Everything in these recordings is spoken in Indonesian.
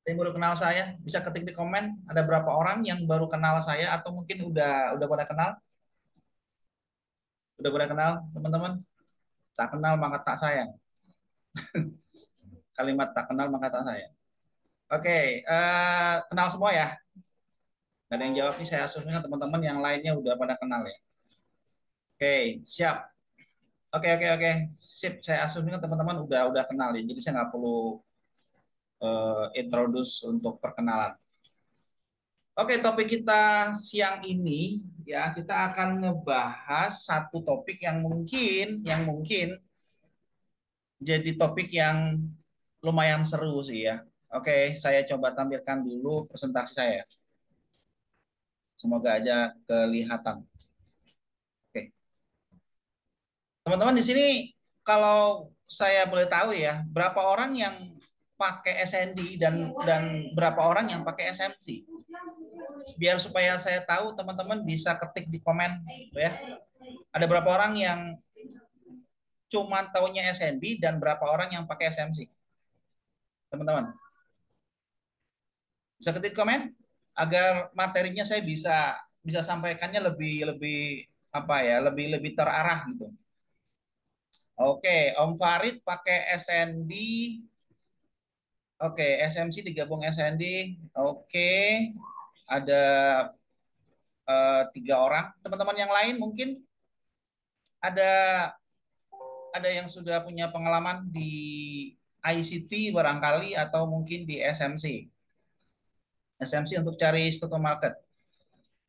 Ada yang baru kenal saya, bisa ketik di komen. Ada berapa orang yang baru kenal saya atau mungkin udah pada kenal? Udah pada kenal, teman-teman? Tak kenal maka tak sayang. Kalimat tak kenal maka tak sayang. Oke, kenal semua ya. Gak ada yang jawab nih, saya asumsikan teman-teman yang lainnya udah pada kenal ya. Oke, siap. Oke. Sip, saya asumsikan teman-teman udah kenal ya. Jadi saya nggak perlu introduce untuk perkenalan. Oke, topik kita siang ini ya kita akan ngebahas satu topik yang mungkin jadi topik yang lumayan seru sih ya. Oke, saya coba tampilkan dulu presentasi saya. Semoga aja kelihatan. Oke, teman-teman di sini kalau saya boleh tahu ya, berapa orang yang pakai SND dan berapa orang yang pakai SMC? Biar supaya saya tahu teman-teman bisa ketik di komen ya. Ada berapa orang yang cuma taunya SNB dan berapa orang yang pakai SMC? Teman-teman, bisa ketik komen agar materinya saya bisa bisa sampaikannya lebih lebih apa ya, lebih lebih terarah gitu. Oke, Om Farid pakai SND. Oke, SMC digabung SND. Oke, ada tiga orang. Teman-teman yang lain mungkin ada yang sudah punya pengalaman di ICT barangkali atau mungkin di SMC. SMC untuk cari stock market.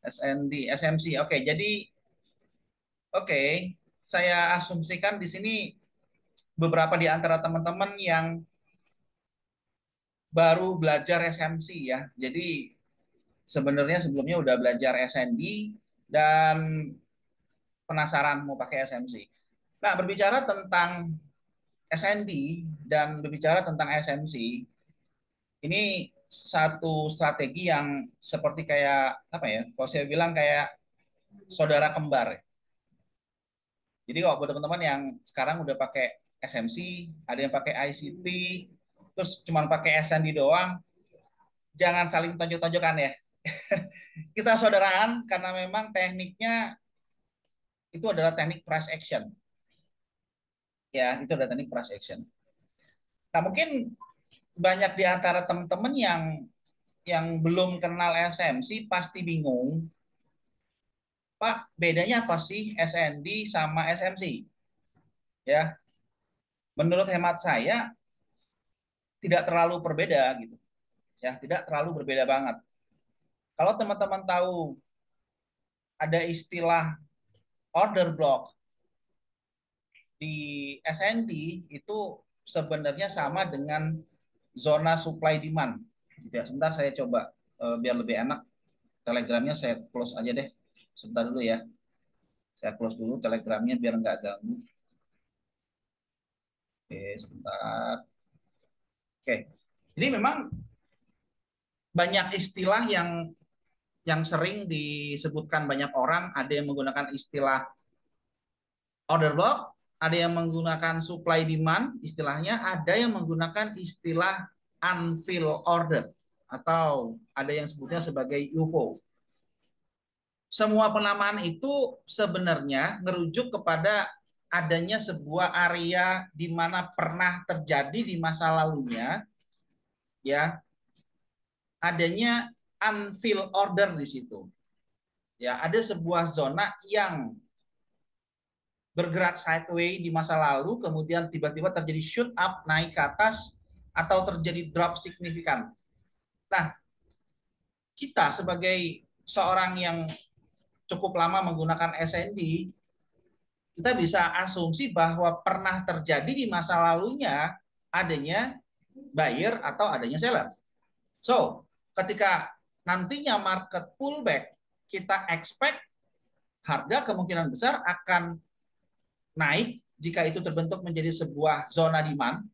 SND, SMC. Oke, jadi oke, saya asumsikan di sini beberapa di antara teman-teman yang baru belajar SMC ya. Jadi sebenarnya sebelumnya udah belajar SND dan penasaran mau pakai SMC. Nah, berbicara tentang SND dan berbicara tentang SMC, ini satu strategi yang seperti kayak apa ya? Kalau saya bilang kayak saudara kembar. Jadi kalau buat teman-teman yang sekarang udah pakai SMC, ada yang pakai ICT, terus cuma pakai SND doang, jangan saling tonjok-tonjokan ya. Kita saudaraan karena memang tekniknya itu adalah teknik price action. Ya, itu adalah teknik price action. Nah, mungkin banyak di antara teman-teman yang belum kenal SMC pasti bingung, Pak, bedanya apa sih SND sama SMC? Ya, menurut hemat saya tidak terlalu berbeda gitu. Ya, tidak terlalu berbeda banget. Kalau teman-teman tahu ada istilah order block di SND itu sebenarnya sama dengan zona supply demand. Ya, sebentar saya coba biar lebih enak. Telegramnya saya close aja deh. Sebentar dulu ya. Saya close dulu telegramnya biar nggak ganggu. Oke, sebentar. Oke. Jadi memang banyak istilah yang sering disebutkan banyak orang. Ada yang menggunakan istilah order block, ada yang menggunakan supply demand istilahnya, ada yang menggunakan istilah unfilled order atau ada yang sebutnya sebagai UFO. Semua penamaan itu sebenarnya merujuk kepada adanya sebuah area di mana pernah terjadi di masa lalunya, ya, adanya unfilled order di situ. Ya, ada sebuah zona yang bergerak sideways di masa lalu, kemudian tiba-tiba terjadi shoot up, naik ke atas, atau terjadi drop signifikan. Nah, kita sebagai seorang yang cukup lama menggunakan SND, kita bisa asumsi bahwa pernah terjadi di masa lalunya adanya buyer atau adanya seller. So, ketika nantinya market pullback, kita expect harga kemungkinan besar akan naik jika itu terbentuk menjadi sebuah zona demand,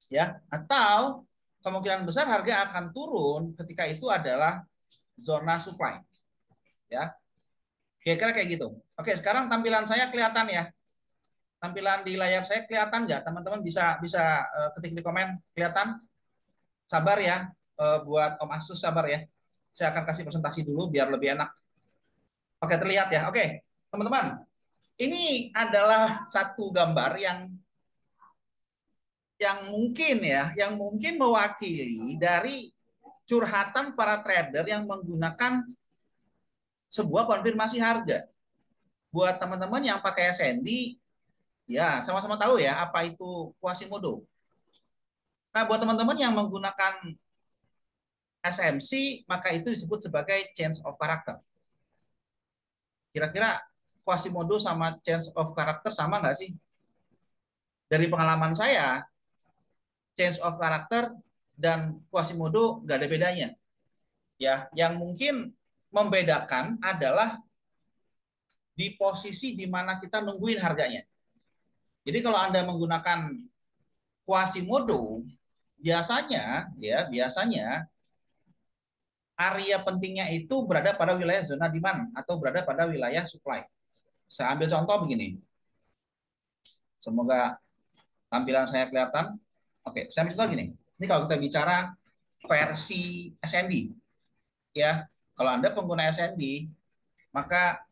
ya, atau kemungkinan besar harga akan turun ketika itu adalah zona supply, ya. Kira-kira kayak gitu. Oke, sekarang tampilan saya kelihatan ya. Tampilan di layar saya kelihatan nggak? Teman-teman bisa bisa ketik di komen kelihatan sabar ya, buat Om Asus sabar ya. Saya akan kasih presentasi dulu biar lebih enak. Oke, terlihat ya. Oke, teman-teman, ini adalah satu gambar yang mungkin mewakili dari curhatan para trader yang menggunakan sebuah konfirmasi harga. Buat teman-teman yang pakai SND, ya sama-sama tahu ya apa itu Quasimodo. Nah, buat teman-teman yang menggunakan SMC, maka itu disebut sebagai change of character. Kira-kira Quasimodo sama change of character sama nggak sih? Dari pengalaman saya, change of character dan Quasimodo nggak ada bedanya. Ya, yang mungkin membedakan adalah di posisi di mana kita nungguin harganya. Jadi kalau Anda menggunakan Quasimodo, biasanya area pentingnya itu berada pada wilayah zona demand atau berada pada wilayah supply. Saya ambil contoh begini. Semoga tampilan saya kelihatan. Oke, saya ambil contoh gini. Ini kalau kita bicara versi SND, ya. Kalau Anda pengguna SND, maka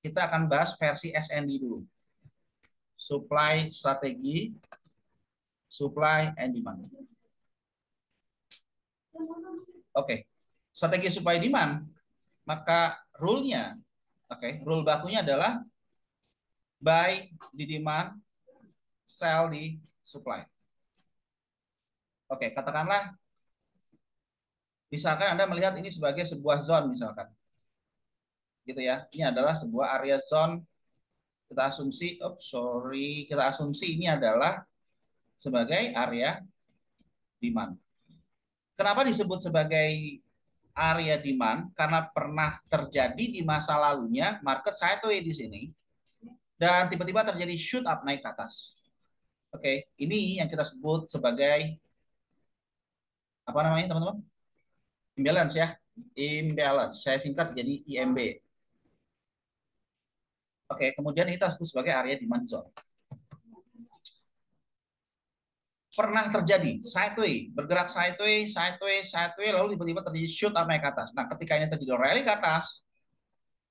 kita akan bahas versi SND dulu. Supply strategi, supply and demand. Oke, strategi supply demand, maka rule-nya, rule bakunya adalah buy di demand, sell di supply. Oke, katakanlah misalkan Anda melihat ini sebagai sebuah zone misalkan. Gitu ya. Ini adalah sebuah area zone. Kita asumsi ini adalah sebagai area demand. Kenapa disebut sebagai area demand? Karena pernah terjadi di masa lalunya market sideways di sini dan tiba-tiba terjadi shoot up naik ke atas. Oke, ini yang kita sebut sebagai apa namanya teman-teman? Imbalance ya. Imbalance. Saya singkat jadi IMB. Oke, kemudian kita sebut sebagai area demand zone. Pernah terjadi sideways, bergerak sideways, lalu tiba-tiba terjadi shoot up naik ke atas. Nah, ketika ini terjadi rally ke atas,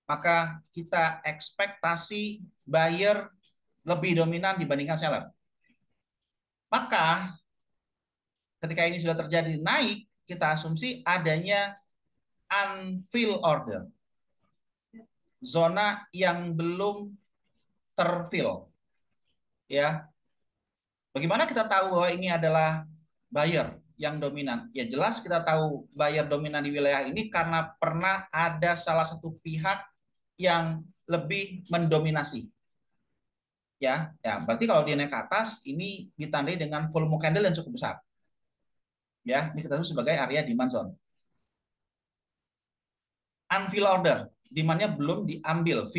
maka kita ekspektasi buyer lebih dominan dibandingkan seller. Maka ketika ini sudah terjadi naik, kita asumsi adanya unfilled order. Zona yang belum terfill. Ya. Bagaimana kita tahu bahwa ini adalah buyer yang dominan? Ya jelas kita tahu buyer dominan di wilayah ini karena pernah ada salah satu pihak yang lebih mendominasi. Ya, berarti kalau dia naik ke atas, ini ditandai dengan volume candle yang cukup besar. Ya, ini kita sebut sebagai area demand zone. Unfilled order, demand-nya belum diambil,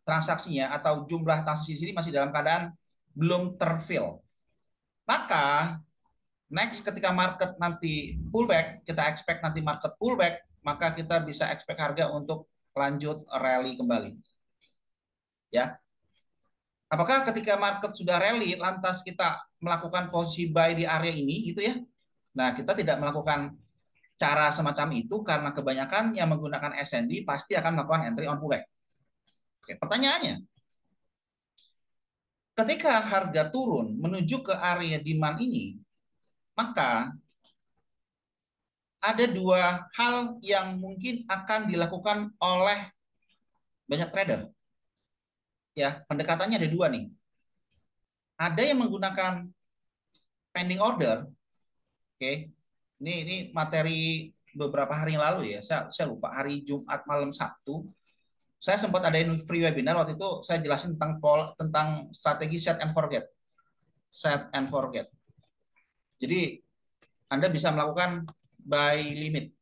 transaksinya atau jumlah transaksi sini masih dalam keadaan belum terfill. Maka next ketika market nanti pullback, kita expect nanti market pullback, maka kita bisa expect harga untuk lanjut rally kembali. Ya. Apakah ketika market sudah rally lantas kita melakukan posisi buy di area ini gitu ya? Nah, kita tidak melakukan cara semacam itu karena kebanyakan yang menggunakan SND pasti akan melakukan entry on pullback. Oke, pertanyaannya, ketika harga turun menuju ke area demand ini, maka ada dua hal yang mungkin akan dilakukan oleh banyak trader. Ya, pendekatannya ada dua nih. Ada yang menggunakan pending order. Oke. Ini materi beberapa hari yang lalu ya. Saya lupa hari Jumat malam Sabtu. Saya sempat adain free webinar waktu itu saya jelasin tentang strategi set and forget. Set and forget. Jadi Anda bisa melakukan buy limit.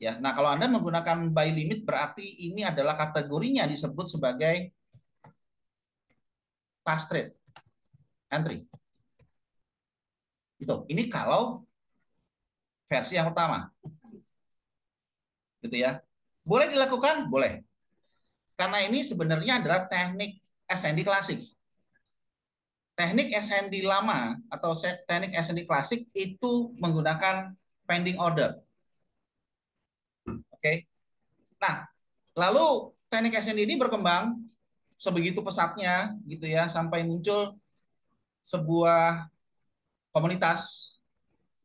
Ya, nah kalau Anda menggunakan buy limit berarti ini adalah kategorinya disebut sebagai task trade entry. Itu. Ini kalau versi yang pertama. Gitu ya. Boleh dilakukan? Boleh. Karena ini sebenarnya adalah teknik SND klasik. Teknik SND lama atau teknik SND klasik itu menggunakan pending order. Oke. Nah, lalu teknik SND ini berkembang sebegitu pesatnya gitu ya sampai muncul sebuah komunitas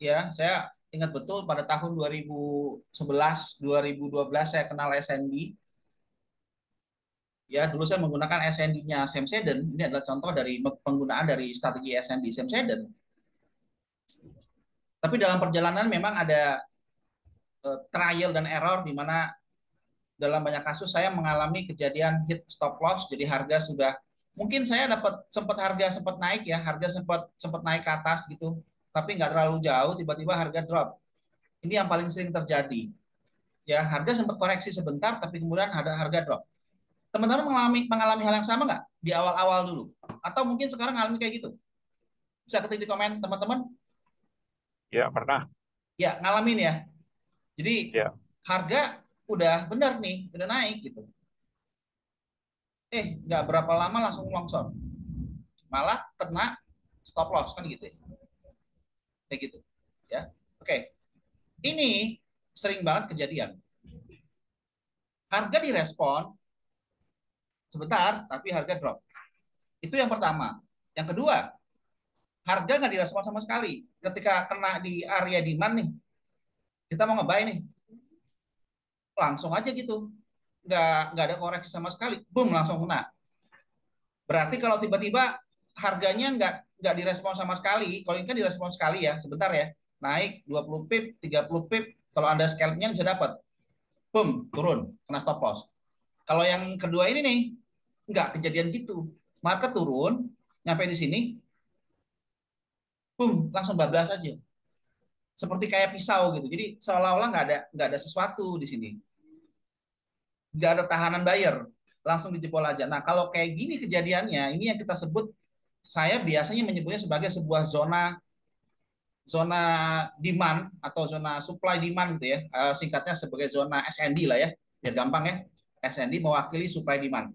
ya. Saya ingat betul pada tahun 2011 2012 saya kenal SND. Ya, dulu saya menggunakan SND-nya Sam Seddon. Ini adalah contoh dari penggunaan dari strategi SND Sam Seddon. Tapi dalam perjalanan memang ada trial dan error di mana dalam banyak kasus saya mengalami kejadian hit stop loss, jadi harga sudah mungkin saya dapat sempat harga sempat naik ya, harga sempat sempat naik ke atas gitu, tapi nggak terlalu jauh, tiba-tiba harga drop. Ini yang paling sering terjadi. Ya, harga sempat koreksi sebentar, tapi kemudian ada harga drop. Teman-teman mengalami mengalami hal yang sama nggak di awal-awal dulu? Atau mungkin sekarang ngalami kayak gitu? Bisa ketik di komen teman-teman. Ya, pernah. Ya, ngalamin ya. Jadi Ya, harga udah benar nih, udah naik gitu. Nggak berapa lama langsung longsor. Malah kena stop loss kan gitu ya. Kayak gitu. Ya. Oke. Ini sering banget kejadian. Harga direspon sebentar, tapi harga drop. Itu yang pertama. Yang kedua, harga nggak direspon sama sekali. Ketika kena di area demand nih, kita mau ngebuy nih, langsung aja gitu. Nggak ada koreksi sama sekali. Boom, langsung kena. Berarti kalau tiba-tiba harganya nggak direspon sama sekali, kalau ini kan direspon sekali ya, sebentar ya, naik 20 pip, 30 pip, kalau Anda scalpnya bisa dapat. Boom, turun, kena stop loss. Kalau yang kedua ini nih, nggak kejadian gitu. Market turun, nyampe di sini, boom, langsung bablas aja. Seperti kayak pisau gitu. Jadi seolah-olah nggak ada sesuatu di sini. Nggak ada tahanan buyer. Langsung dijebol aja. Nah, kalau kayak gini kejadiannya, ini yang kita sebut, saya biasanya menyebutnya sebagai sebuah zona zona demand atau zona supply demand gitu ya. Singkatnya sebagai zona SND lah ya. Biar gampang ya. SND mewakili supply demand.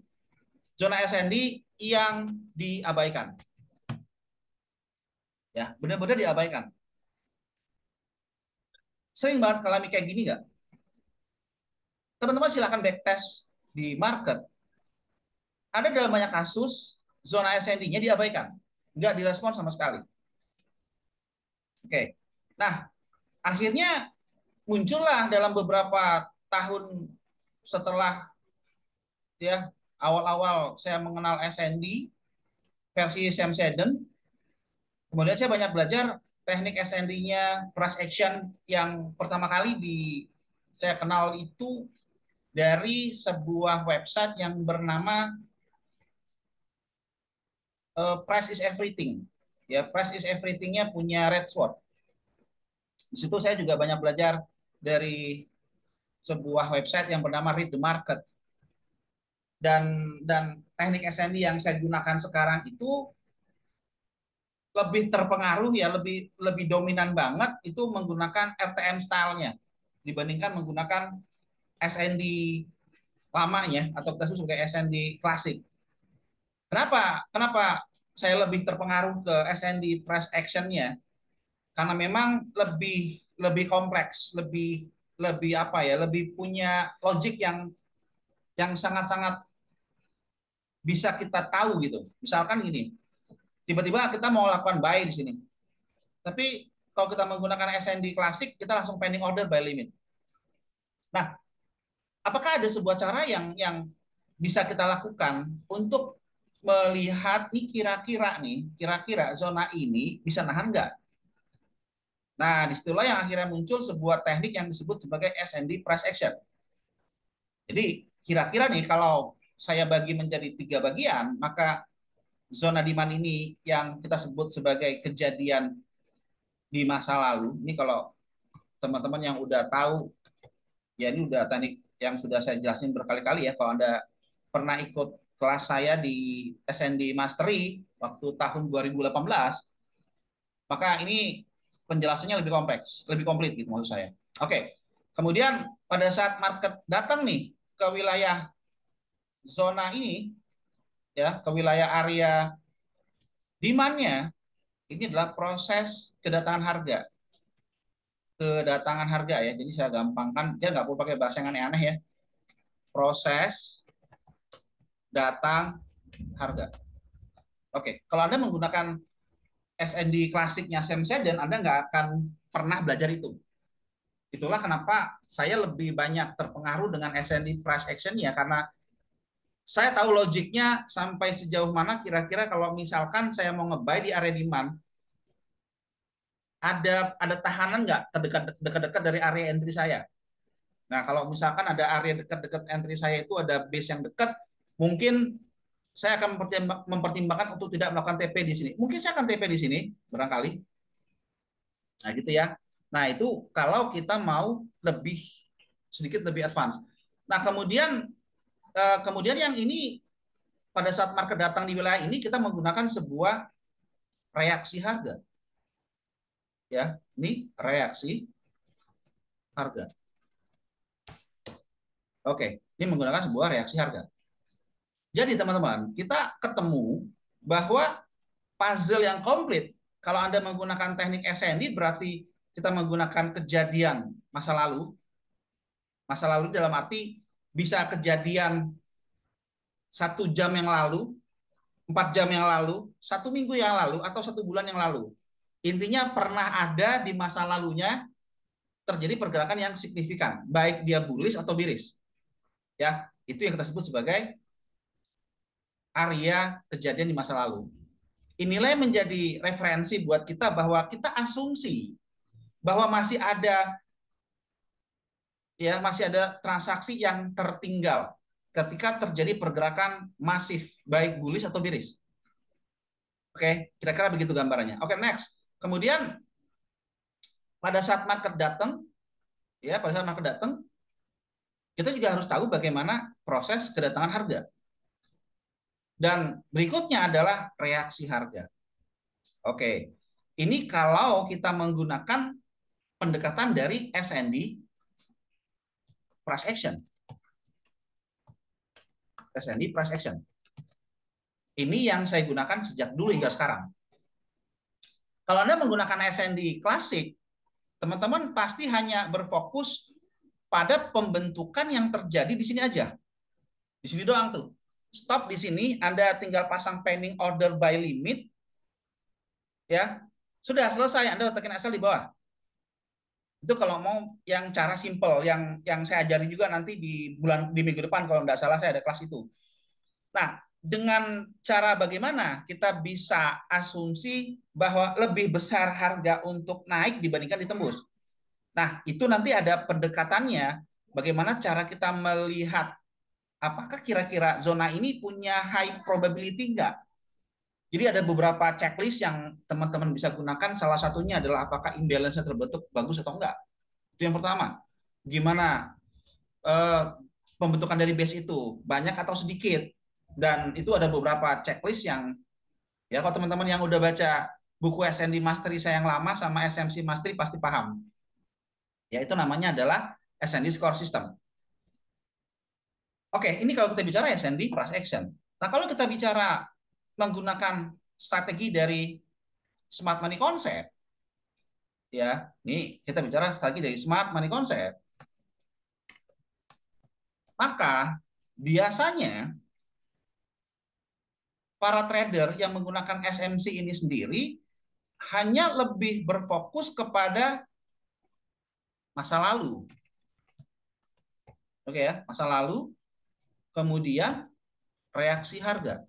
Zona SND yang diabaikan. Ya, benar-benar diabaikan. Sering banget kalami kayak gini nggak? Teman-teman silakan backtest di market. Ada dalam banyak kasus zona SND-nya diabaikan. Nggak direspon sama sekali. Oke. Nah, akhirnya muncullah dalam beberapa tahun setelah ya awal-awal saya mengenal SND versi Sam Seddon. Kemudian saya banyak belajar teknik SND-nya price action yang pertama kali saya kenal itu dari sebuah website yang bernama Price is Everything. Ya, Price is Everything-nya punya Red Sword. Di situ saya juga banyak belajar dari sebuah website yang bernama Read the Market. Dan teknik SND yang saya gunakan sekarang itu lebih terpengaruh ya, lebih lebih dominan banget itu menggunakan RTM style-nya dibandingkan menggunakan SND lamanya atau kita sebut sebagai SND klasik. Kenapa? Kenapa saya lebih terpengaruh ke SND price action-nya? Karena memang lebih lebih kompleks, lebih lebih apa ya, lebih punya logik yang sangat-sangat bisa kita tahu gitu. Misalkan gini, tiba-tiba kita mau lakukan buy di sini. Tapi kalau kita menggunakan SND klasik, kita langsung pending order by limit. Nah, apakah ada sebuah cara yang bisa kita lakukan untuk melihat kira-kira zona ini bisa nahan nggak? Nah, disitulah yang akhirnya muncul sebuah teknik yang disebut sebagai SND price action. Jadi kira-kira nih kalau saya bagi menjadi 3 bagian, maka zona demand ini yang kita sebut sebagai kejadian di masa lalu. Ini kalau teman-teman yang udah tahu, ya ini udah teknik yang sudah saya jelasin berkali-kali ya. Kalau Anda pernah ikut kelas saya di SND Mastery waktu tahun 2018, maka ini penjelasannya lebih kompleks, lebih komplit gitu maksud saya. Oke, kemudian pada saat market datang nih ke wilayah zona ini, ya ke wilayah area Demand-nya ini adalah proses kedatangan harga. Kedatangan harga ya. Jadi saya gampangkan, dia nggak perlu pakai bahasa yang aneh-aneh ya. Proses datang harga. Oke, kalau Anda menggunakan SND klasiknya Sam dan Anda nggak akan pernah belajar itu. Itulah kenapa saya lebih banyak terpengaruh dengan SND price action ya, karena saya tahu logiknya sampai sejauh mana kira-kira kalau misalkan saya mau nge-buy di area demand, ada tahanan nggak dekat-dekat dari area entry saya. Nah, kalau misalkan ada area dekat-dekat entry saya itu ada base yang dekat, mungkin saya akan mempertimbangkan untuk tidak melakukan TP di sini. Mungkin saya akan TP di sini, barangkali. Nah, gitu ya. Nah, itu kalau kita mau lebih sedikit lebih advance. Nah, kemudian yang ini pada saat market datang di wilayah ini kita menggunakan sebuah reaksi harga. Ya, ini reaksi harga. Oke, ini menggunakan sebuah reaksi harga. Jadi teman-teman, kita ketemu bahwa puzzle yang komplit, kalau Anda menggunakan teknik SND berarti kita menggunakan kejadian masa lalu. Masa lalu dalam arti bisa kejadian 1 jam yang lalu, 4 jam yang lalu, 1 minggu yang lalu, atau 1 bulan yang lalu. Intinya pernah ada di masa lalunya terjadi pergerakan yang signifikan, baik dia bullish atau bearish. Ya, itu yang kita sebut sebagai area kejadian di masa lalu. Inilah yang menjadi referensi buat kita bahwa kita asumsi bahwa masih ada transaksi yang tertinggal ketika terjadi pergerakan masif baik bullish atau bearish. Oke, kira-kira begitu gambarannya. Oke, next. Kemudian pada saat market datang, kita juga harus tahu bagaimana proses kedatangan harga. Dan berikutnya adalah reaksi harga. Oke, ini kalau kita menggunakan pendekatan dari SND price action. SND price action. Ini yang saya gunakan sejak dulu hingga sekarang. Kalau Anda menggunakan SND klasik, teman-teman pasti hanya berfokus pada pembentukan yang terjadi di sini aja. Di sini doang tuh. Stop di sini, Anda tinggal pasang pending order by limit, ya sudah selesai. Anda letakkan asal di bawah. Itu kalau mau yang cara simple, yang saya ajari juga nanti di minggu depan kalau nggak salah saya ada kelas itu. Nah, dengan cara bagaimana kita bisa asumsi bahwa lebih besar harga untuk naik dibandingkan ditembus. Nah, itu nanti ada pendekatannya. Bagaimana cara kita melihat apakah kira-kira zona ini punya high probability enggak? Jadi ada beberapa checklist yang teman-teman bisa gunakan. Salah satunya adalah apakah imbalance-nya terbentuk bagus atau enggak. Itu yang pertama. Gimana pembentukan dari base itu, banyak atau sedikit. Dan itu ada beberapa checklist yang, ya kalau teman-teman yang udah baca buku SND Mastery saya yang lama sama SMC Mastery pasti paham. Ya itu namanya adalah SND Score System. Oke, ini kalau kita bicara SND price action. Nah, kalau kita bicara menggunakan strategi dari Smart Money Concept, ya, ini kita bicara strategi dari Smart Money Concept, maka biasanya para trader yang menggunakan SMC ini sendiri hanya lebih berfokus kepada masa lalu. Oke ya, masa lalu, kemudian reaksi harga.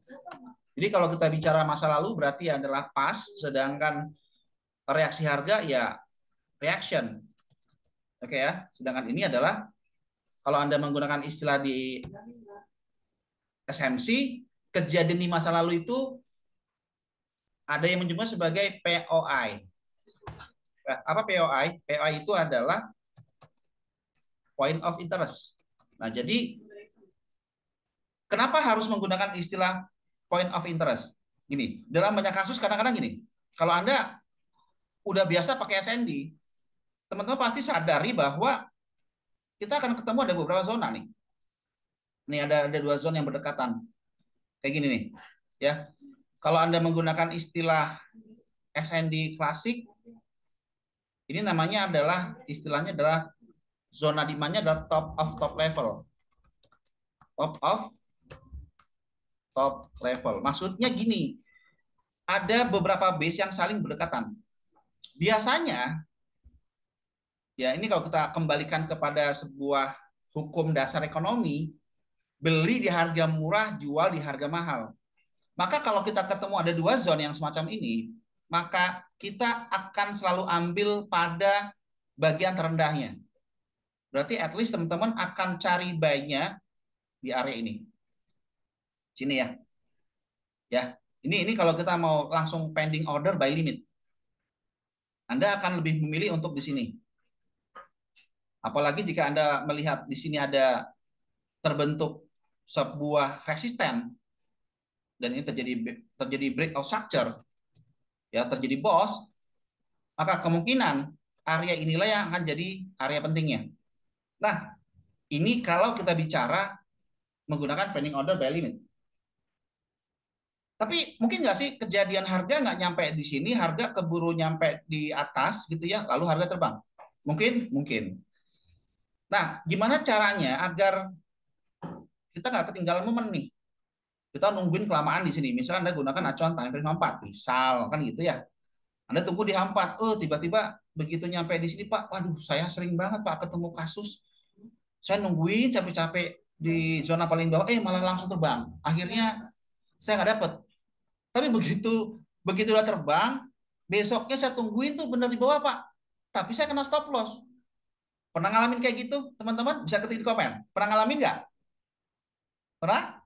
Jadi kalau kita bicara masa lalu berarti adalah past, sedangkan reaksi harga ya reaction. Oke ya, sedangkan ini adalah kalau Anda menggunakan istilah di SMC, kejadian di masa lalu itu ada yang menyebut sebagai POI. Apa POI? POI itu adalah point of interest. Nah, jadi kenapa harus menggunakan istilah point of interest? Gini, dalam banyak kasus kadang-kadang gini, kalau Anda udah biasa pakai SND, teman-teman pasti sadari bahwa kita akan ketemu ada beberapa zona nih. Nih ada 2 zona yang berdekatan. Kayak gini nih. Ya. Kalau Anda menggunakan istilah SND klasik, ini namanya adalah istilahnya adalah zona demand-nya adalah top of top level. Top of top level. Maksudnya gini, ada beberapa base yang saling berdekatan. Biasanya, ya ini kalau kita kembalikan kepada sebuah hukum dasar ekonomi, beli di harga murah, jual di harga mahal. Maka kalau kita ketemu ada dua zone yang semacam ini, maka kita akan selalu ambil pada bagian terendahnya. Berarti at least teman-teman akan cari buy-nya di area ini. Sini ya. Ya. Ini kalau kita mau langsung pending order by limit. Anda akan lebih memilih untuk di sini. Apalagi jika Anda melihat di sini ada terbentuk sebuah resisten dan ini terjadi breakout structure, ya terjadi boss, maka kemungkinan area inilah yang akan jadi area pentingnya. Nah, ini kalau kita bicara menggunakan pending order by limit. Tapi mungkin nggak sih kejadian harga nggak nyampe di sini, harga keburu nyampe di atas gitu ya, lalu harga terbang. Mungkin, mungkin. Nah, gimana caranya agar kita nggak ketinggalan momen nih? Kita nungguin kelamaan di sini. Misalnya Anda gunakan acuan time frame 4, misal kan gitu ya. Anda tunggu di H4, oh tiba-tiba begitu nyampe di sini Pak, waduh saya sering banget Pak ketemu kasus. Saya nungguin capek-capek di zona paling bawah, malah langsung terbang. Akhirnya saya nggak dapet. Tapi begitu begitu udah terbang, besoknya saya tungguin tuh bener di bawah Pak. Tapi saya kena stop loss. Pernah ngalamin kayak gitu, teman-teman? Bisa ketik di komen. Pernah ngalamin nggak? Pernah?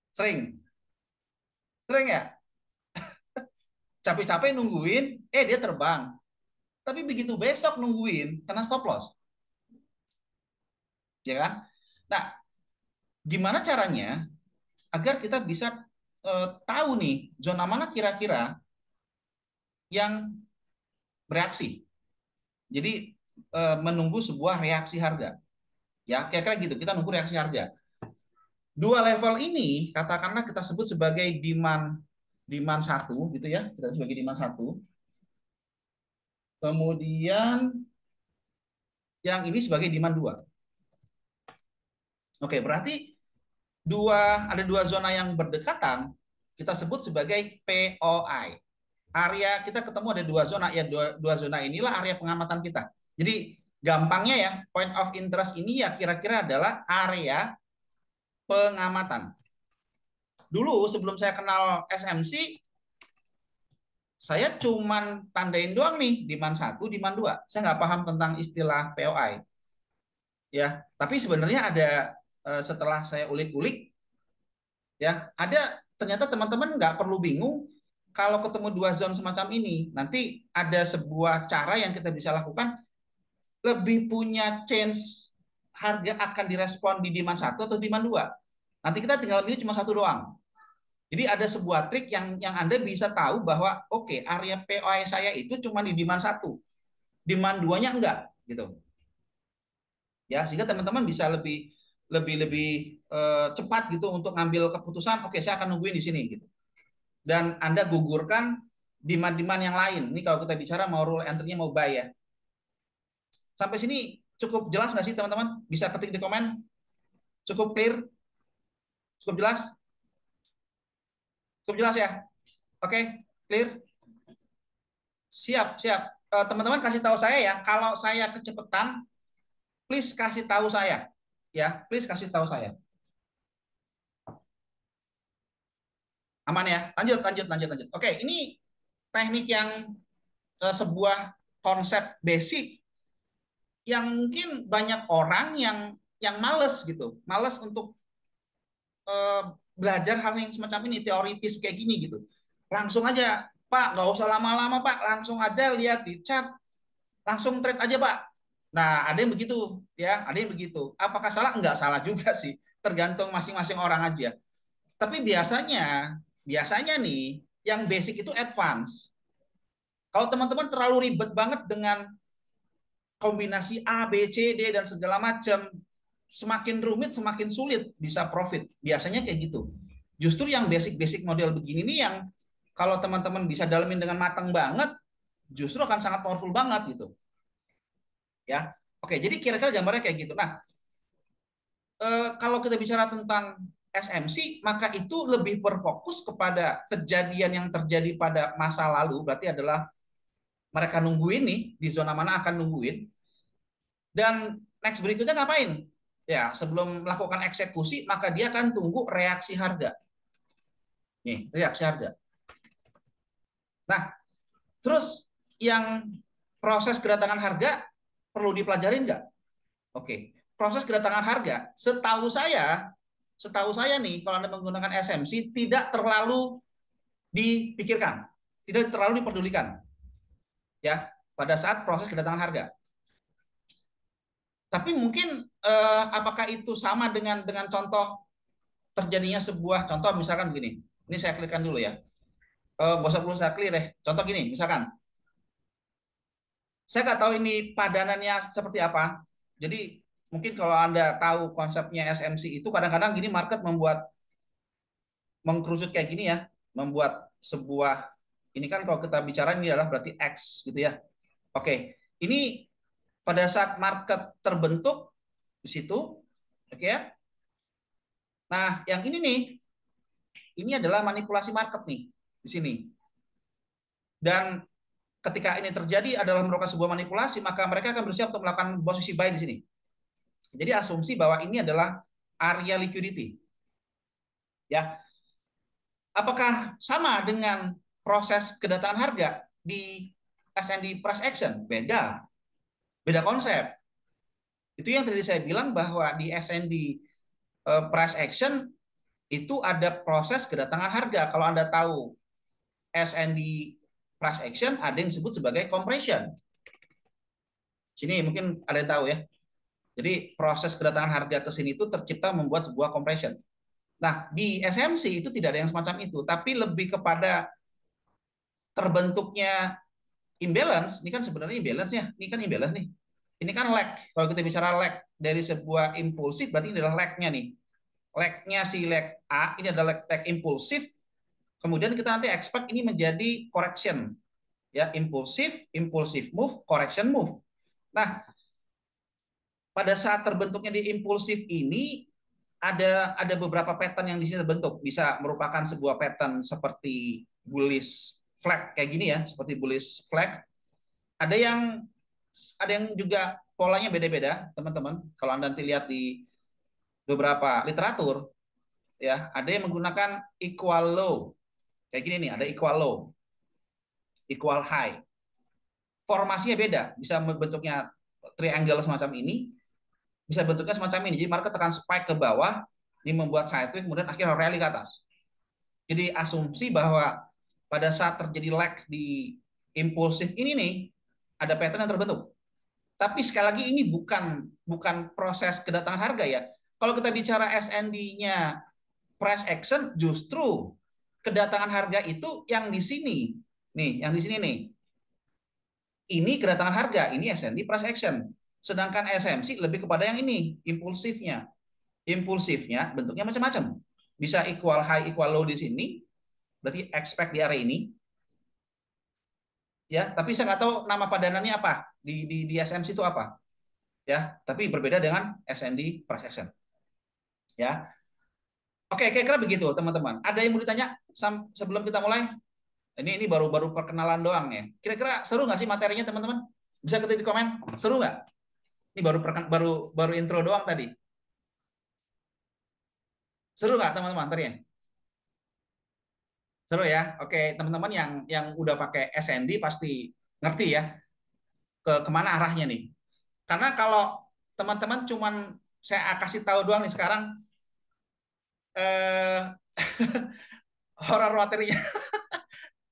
Sering? Sering ya? Capek-capek nungguin, dia terbang. Tapi begitu besok nungguin, kena stop loss. Ya kan? Nah, gimana caranya agar kita bisa tahu nih zona mana kira-kira yang bereaksi. Jadi menunggu sebuah reaksi harga. Ya, kira-kira gitu. Kita nunggu reaksi harga. Dua level ini katakanlah kita sebut sebagai demand satu gitu ya. Kita sebagai demand satu. Kemudian yang ini sebagai demand dua. Oke, berarti ada dua zona yang berdekatan kita sebut sebagai POI. Area kita ketemu ada dua zona, ya dua zona inilah area pengamatan kita. Jadi gampangnya ya, point of interest ini ya kira-kira adalah area pengamatan. Dulu sebelum saya kenal SMC, saya cuman tandain doang nih demand 1, demand 2. Saya nggak paham tentang istilah POI. Ya, tapi sebenarnya ada setelah saya ulik-ulik ya, ada ternyata teman-teman nggak perlu bingung kalau ketemu dua zone semacam ini. Nanti ada sebuah cara yang kita bisa lakukan lebih punya chance harga akan direspon di demand 1 atau demand 2. Nanti kita tinggal pilih cuma satu doang. Jadi ada sebuah trik yang Anda bisa tahu bahwa oke, area POI saya itu cuma di demand 1. Demand 2-nya enggak gitu. Ya, sehingga teman-teman bisa lebih lebih lebih cepat gitu untuk ngambil keputusan, oke saya akan nungguin di sini gitu. Dan Anda gugurkan demand-demand yang lain. Ini kalau kita bicara mau rule entry-nya mau buy ya. Sampai sini cukup jelas nggak sih teman-teman? Bisa ketik di komen. Cukup clear? Cukup jelas? Cukup jelas ya? Oke, clear? Siap, siap. Teman-teman kasih tahu saya ya, kalau saya kecepatan, please kasih tahu saya. Ya, please kasih tahu saya. Aman ya? Lanjut, lanjut, lanjut, lanjut. Oke, ini teknik yang sebuah konsep basic yang mungkin banyak orang yang males gitu, males untuk belajar hal yang semacam ini, teoritis kayak gini gitu. Langsung aja, Pak, nggak usah lama-lama Pak, langsung aja lihat di chat, langsung trade aja Pak. Nah, ada yang begitu, ya, ada yang begitu. Apakah salah? Enggak salah juga sih, tergantung masing-masing orang aja. Tapi biasanya nih, yang basic itu advance. Kalau teman-teman terlalu ribet banget dengan kombinasi A, B, C, D, dan segala macam, semakin rumit, semakin sulit bisa profit. Biasanya kayak gitu. Justru yang basic-basic model begini nih yang kalau teman-teman bisa dalamin dengan matang banget, justru akan sangat powerful banget gitu. Ya, oke. Jadi kira-kira gambarnya kayak gitu. Nah, kalau kita bicara tentang SMC, maka itu lebih berfokus kepada kejadian yang terjadi pada masa lalu, berarti adalah mereka nungguin nih, di zona mana akan nungguin, dan next berikutnya ngapain? Ya, sebelum melakukan eksekusi, maka dia akan tunggu reaksi harga. Nih, reaksi harga. Nah, terus yang proses kedatangan harga perlu dipelajarin nggak? Oke, proses kedatangan harga, setahu saya nih, kalau Anda menggunakan SMC tidak terlalu dipikirkan, tidak terlalu diperdulikan, ya, pada saat proses kedatangan harga. Tapi mungkin apakah itu sama dengan contoh terjadinya sebuah contoh misalkan begini. Ini saya klikkan dulu ya. Gak usah perlu saya clear deh. Contoh gini, misalkan saya nggak tahu ini padanannya seperti apa. Jadi mungkin kalau Anda tahu konsepnya SMC itu kadang-kadang gini market mengkerucut kayak gini ya, membuat sebuah ini kan kalau kita bicara ini adalah berarti X gitu ya. Oke, ini pada saat market terbentuk di situ, oke ya. Nah, yang ini adalah manipulasi market nih di sini. Dan ketika ini terjadi adalah merupakan sebuah manipulasi, maka mereka akan bersiap untuk melakukan posisi buy di sini. Jadi asumsi bahwa ini adalah area liquidity. Ya, apakah sama dengan proses kedatangan harga di S&D price action? Beda, beda konsep. Itu yang tadi saya bilang bahwa di S&D price action itu ada proses kedatangan harga. Kalau Anda tahu S&D price action ada yang disebut sebagai compression. Sini mungkin ada yang tahu ya. Jadi proses kedatangan harga ke sini itu tercipta membuat sebuah compression. Nah, di SMC itu tidak ada yang semacam itu, tapi lebih kepada terbentuknya imbalance. Ini kan sebenarnya imbalance ya. Ini kan imbalance nih. Ini kan lag. Kalau kita bicara lag dari sebuah impulsif, berarti ini adalah lag-nya nih. Lag-nya si lag A, ini adalah lag impulsif. Kemudian kita nanti expect ini menjadi correction. Ya, impulsif, impulsif move, correction move. Nah, pada saat terbentuknya di impulsif ini ada beberapa pattern yang di sini terbentuk. Bisa merupakan sebuah pattern seperti bullish flag kayak gini ya, seperti bullish flag. Ada yang ada yang juga polanya beda-beda, teman-teman. Kalau Anda nanti lihat di beberapa literatur ya, ada yang menggunakan equal low. Kayak gini nih, ada equal low, equal high. Formasinya beda, bisa bentuknya triangle semacam ini, bisa bentuknya semacam ini. Jadi market tekan spike ke bawah, ini membuat sideways, kemudian akhirnya rally ke atas. Jadi asumsi bahwa pada saat terjadi lag di impulsif ini nih, ada pattern yang terbentuk. Tapi sekali lagi ini bukan proses kedatangan harga ya. Kalau kita bicara SND-nya price action, justru kedatangan harga itu yang di sini. Nih, yang di sini nih. Ini kedatangan harga, ini SND price action. Sedangkan SMC lebih kepada yang ini, impulsifnya. Impulsifnya bentuknya macam-macam. Bisa equal high, equal low di sini, berarti expect di area ini. Ya, tapi saya nggak tahu nama padanannya apa di SMC itu apa. Ya, tapi berbeda dengan SND price action. Ya, oke, kira-kira begitu teman-teman. Ada yang mau ditanya sebelum kita mulai? Ini baru perkenalan doang ya. Kira-kira seru nggak sih materinya teman-teman? Bisa ketik di komen. Seru nggak? Ini baru intro doang tadi. Seru nggak teman-teman materinya? Seru ya. Oke, teman-teman yang udah pakai SND pasti ngerti ya kemana arahnya nih. Karena kalau teman-teman cuman saya kasih tahu doang nih sekarang eh horor materinya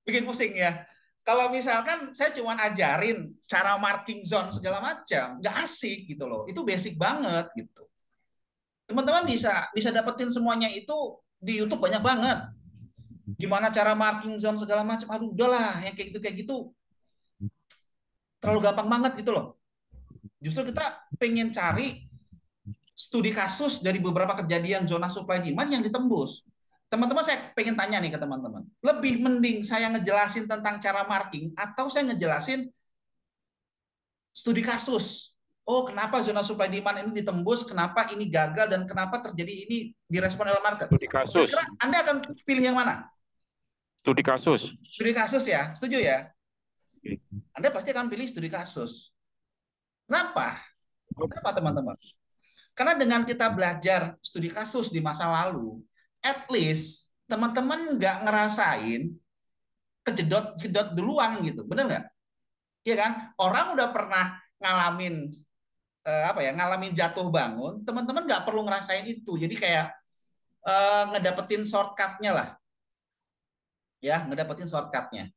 bikin pusing ya. Kalau misalkan saya cuma ajarin cara marking zone segala macam, nggak asik gitu loh. Itu basic banget gitu. Teman-teman bisa bisa dapetin semuanya itu di YouTube banyak banget. Gimana cara marking zone segala macam. Aduh, udahlah yang kayak gitu terlalu gampang banget gitu loh. Justru kita pengen cari studi kasus dari beberapa kejadian zona supply demand yang ditembus. Teman-teman, saya pengen tanya nih ke teman-teman. Lebih mending saya ngejelasin tentang cara marking atau saya ngejelasin studi kasus. Oh, kenapa zona supply demand ini ditembus, kenapa ini gagal, dan kenapa terjadi ini direspon oleh market. Studi kasus. Kira-kira Anda akan pilih yang mana? Studi kasus. Studi kasus ya? Setuju ya? Anda pasti akan pilih studi kasus. Kenapa? Kenapa teman-teman? Karena dengan kita belajar studi kasus di masa lalu, at least teman-teman nggak ngerasain kejedot-jedot duluan gitu. Bener nggak? Iya kan? Orang udah pernah ngalamin apa ya, ngalamin jatuh bangun, teman-teman nggak perlu ngerasain itu. Jadi kayak ngedapetin shortcutnya lah, ya, ngedapetin shortcutnya.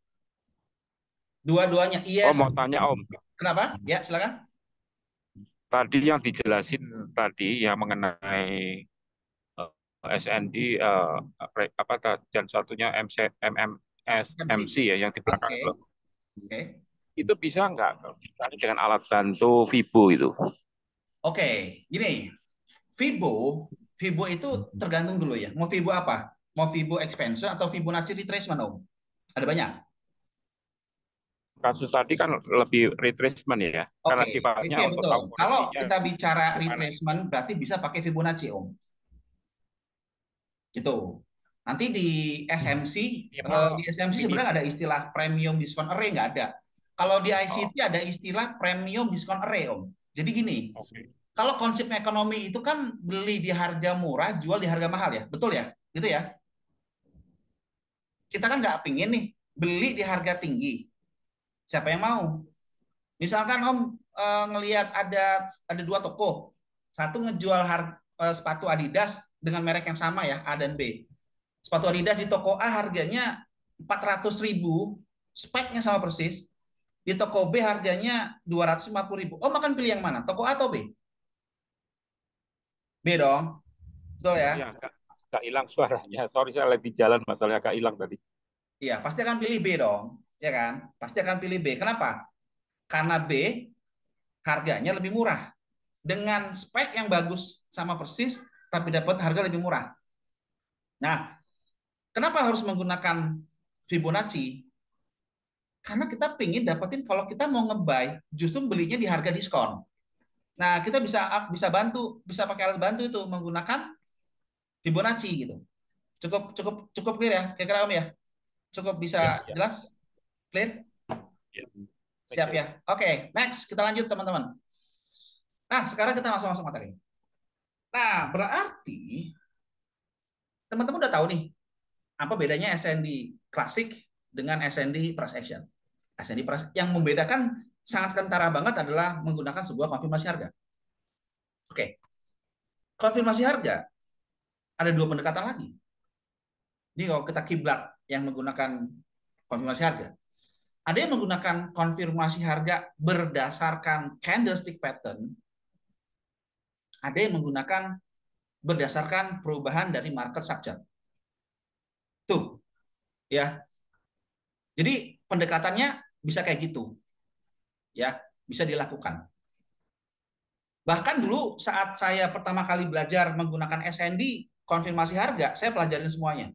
Dua-duanya, Oh, yes. mau tanya Om. Kenapa? Ya, silakan. Tadi yang dijelasin tadi yang mengenai SND apa dan satunya MC. MC ya yang di belakang Oke, itu. oke, Itu bisa nggak misalnya dengan alat bantu Vibo itu? oke. Gini, Fibo, Fibo itu tergantung dulu ya. Mau Fibo apa? Mau Fibo expansion atau Fibonacci retracement, Om? Ada banyak. Kasus tadi kan lebih retracement ya, karena Oke, sifatnya oke, untuk betul. tahu Kalau koreksinya kita bicara gimana. retracement, berarti bisa pakai Fibonacci, Om. Gitu. Nanti di SMC, di Minimal SMC minim. sebenarnya ada istilah premium discount array, nggak ada. Kalau di Oh, ICT ada istilah premium discount array, Om. Jadi gini, oke. kalau konsep ekonomi itu kan beli di harga murah, jual di harga mahal ya, betul ya? Gitu ya. Kita kan nggak pingin nih beli di harga tinggi. Siapa yang mau? Misalkan Om ngelihat ada dua toko, satu ngejual sepatu Adidas dengan merek yang sama ya, A dan B. Sepatu Adidas di toko A harganya 400.000, speknya sama persis. Di toko B harganya 250.000. Oh, makan pilih yang mana? Toko A atau B? B dong, betul ya? Ya, agak hilang suaranya. Sorry, saya lagi jalan, masalahnya agak hilang tadi. Iya, pasti akan pilih B dong, ya kan? Pasti akan pilih B. Kenapa? Karena B harganya lebih murah dengan spek yang bagus sama persis, tapi dapat harga lebih murah. Nah, kenapa harus menggunakan Fibonacci? Karena kita pingin dapetin kalau kita mau ngebuy, justru belinya di harga diskon. Nah, kita bisa bisa bantu, bisa pakai alat bantu itu menggunakan Fibonacci gitu. Cukup cukup cukup clear ya, kira-kira Om ya. Cukup Ya, bisa ya, jelas, clear, ya. Thank siap you. ya. Oke, next kita lanjut teman-teman. Nah, sekarang kita masuk masuk materi. Nah, berarti teman-teman udah tahu nih apa bedanya SND klasik dengan SND price action. SND price yang membedakan sangat kentara banget adalah menggunakan sebuah konfirmasi harga. Oke, konfirmasi harga ada dua pendekatan lagi. Jadi kalau kita kiblat yang menggunakan konfirmasi harga, ada yang menggunakan konfirmasi harga berdasarkan candlestick pattern, ada yang menggunakan berdasarkan perubahan dari market structure. Tuh, ya. Jadi pendekatannya bisa kayak gitu, ya, bisa dilakukan. Bahkan dulu saat saya pertama kali belajar menggunakan SND konfirmasi harga, saya pelajarin semuanya.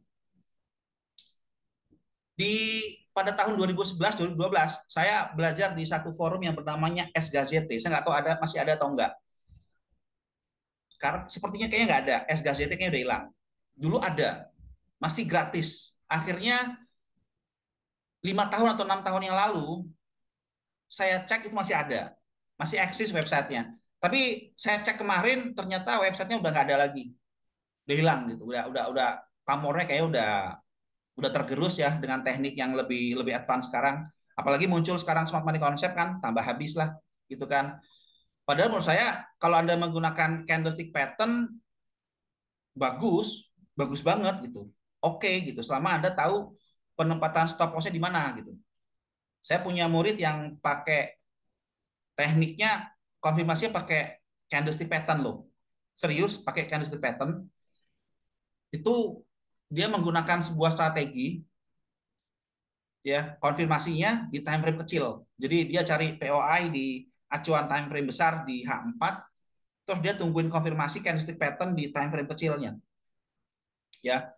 Di pada tahun 2011 2012 saya belajar di satu forum yang bernamanya S Gazette. Saya nggak tahu masih ada atau enggak. Karena sepertinya kayaknya nggak ada. S Gazette kayaknya udah hilang. Dulu ada, masih gratis. Akhirnya 5 tahun atau 6 tahun yang lalu saya cek itu masih ada, masih eksis websitenya. Tapi saya cek kemarin ternyata websitenya udah nggak ada lagi, udah hilang gitu, udah pamornya kayak udah tergerus ya dengan teknik yang lebih lebih advance sekarang. Apalagi muncul sekarang smart money concept kan, tambah habis lah gitu kan. Padahal menurut saya kalau Anda menggunakan candlestick pattern bagus, bagus banget gitu. Oke gitu, selama Anda tahu penempatan stop lossnya di mana gitu. Saya punya murid yang pakai tekniknya konfirmasinya pakai candlestick pattern loh. Serius pakai candlestick pattern itu dia menggunakan sebuah strategi ya konfirmasinya di time frame kecil. Jadi dia cari POI di acuan time frame besar di H4 terus dia tungguin konfirmasi candlestick pattern di time frame kecilnya. Ya.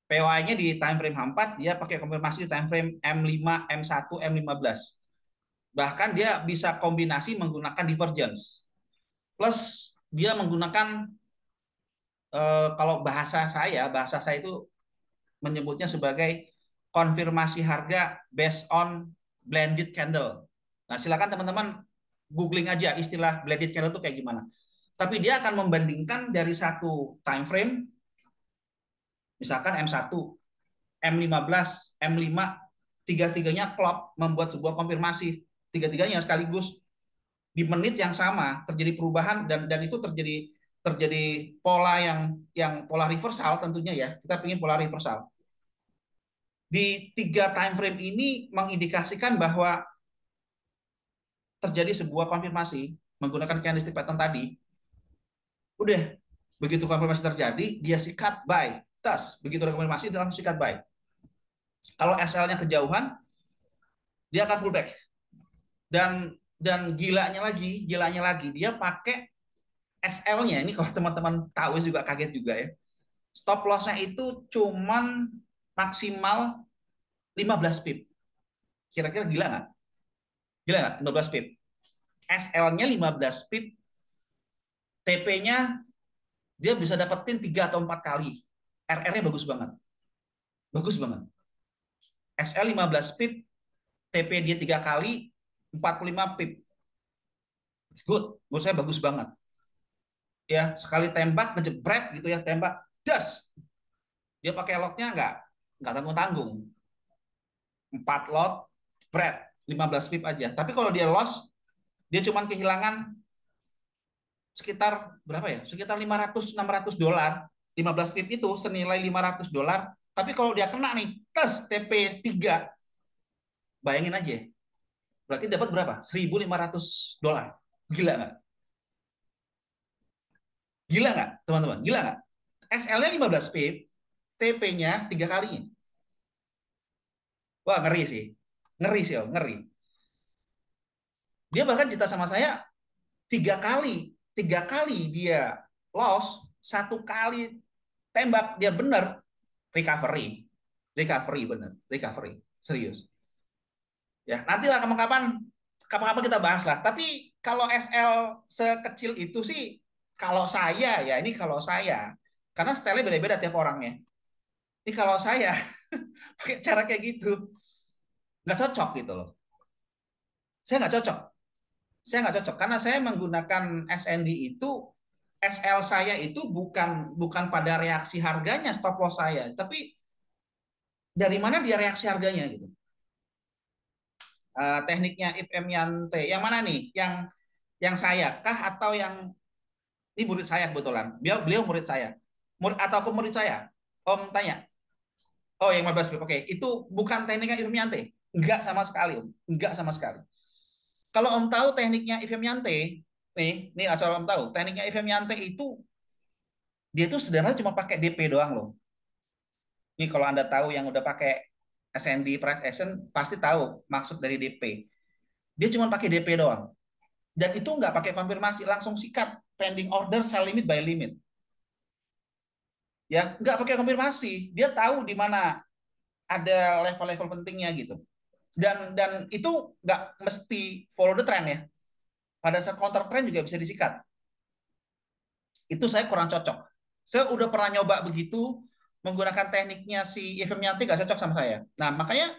POI-nya di time frame H4, dia pakai konfirmasi di time frame M5, M1, M15. Bahkan dia bisa kombinasi menggunakan divergence. Plus dia menggunakan kalau bahasa saya itu menyebutnya sebagai konfirmasi harga based on blended candle. Nah, silakan teman-teman googling aja istilah blended candle itu kayak gimana. Tapi dia akan membandingkan dari satu time frame, misalkan M1, M15, M5, tiga-tiganya klop membuat sebuah konfirmasi, tiga-tiganya sekaligus di menit yang sama terjadi perubahan dan itu terjadi pola yang pola reversal tentunya ya. Kita ingin pola reversal. Di tiga time frame ini mengindikasikan bahwa terjadi sebuah konfirmasi menggunakan candlestick pattern tadi. Udah, begitu konfirmasi terjadi, dia sikat buy. Tas, begitu ada konfirmasi, dia langsung sikat buy. Kalau SL-nya kejauhan, dia akan pullback. Dan gilanya lagi, dia pakai SL-nya. Ini kalau teman-teman tahu juga kaget juga ya. Stop loss-nya itu cuman maksimal 15 pip. Kira-kira gila nggak? Gila nggak? 15 pip. SL-nya 15 pip, TP-nya dia bisa dapetin 3 atau 4 kali. RR-nya bagus banget. Bagus banget. SL 15 pip, TP dia 3 kali, 45 pip. It's good. Menurut saya bagus banget. Ya, sekali tembak, ngejebret gitu ya, tembak, das. Dia pakai locknya nggak tanggung-tanggung. 4 lot, spread, 15 pip aja. Tapi kalau dia loss, dia cuma kehilangan sekitar berapa ya? Sekitar 500-600 dolar. 15 pip itu senilai 500 dolar. Tapi kalau dia kena nih, tes TP3, bayangin aja. Berarti dapat berapa? 1.500 dolar. Gila nggak? Gila nggak, teman-teman? Gila nggak? XL-nya 15 pip, TP-nya 3 kalinya. Wah, ngeri sih. Ngeri sih, ngeri. Dia bahkan cerita sama saya 3 kali. 3 kali dia loss, 1 kali tembak dia bener recovery. Recovery bener, recovery. Serius. Ya, nantilah kapan-kapan kita bahas lah. Tapi kalau SL sekecil itu sih kalau saya ya, ini kalau saya karena style beda-beda tiap orangnya. Ini kalau saya pakai cara kayak gitu nggak cocok gitu loh. Saya nggak cocok. Saya nggak cocok karena saya menggunakan SND itu SL saya itu bukan bukan pada reaksi harganya stop loss saya, tapi dari mana dia reaksi harganya gitu. Tekniknya IFM Yante, yang mana nih? Yang saya kah atau yang ini murid saya kebetulan? Beliau murid saya. Murid atau ke murid saya? Om tanya. Oh, yang 15 pip. Oke, itu bukan tekniknya IFM Yante. Enggak sama sekali, Om. Enggak sama sekali. Kalau Om tahu tekniknya IFM Yante, nih asal Om tahu, tekniknya IFM Yante itu dia tuh sederhana cuma pakai DP doang loh. Ini kalau Anda tahu yang udah pakai SND price action pasti tahu maksud dari DP. Dia cuma pakai DP doang. Dan itu nggak pakai konfirmasi, langsung sikat pending order sell limit by limit. Ya, nggak pakai konfirmasi. Dia tahu di mana ada level-level pentingnya gitu. Dan itu nggak mesti follow the trend ya. Pada saat counter trend juga bisa disikat. Itu saya kurang cocok. Saya udah pernah nyoba begitu menggunakan tekniknya si Ifem Yanti nggak cocok sama saya. Nah, makanya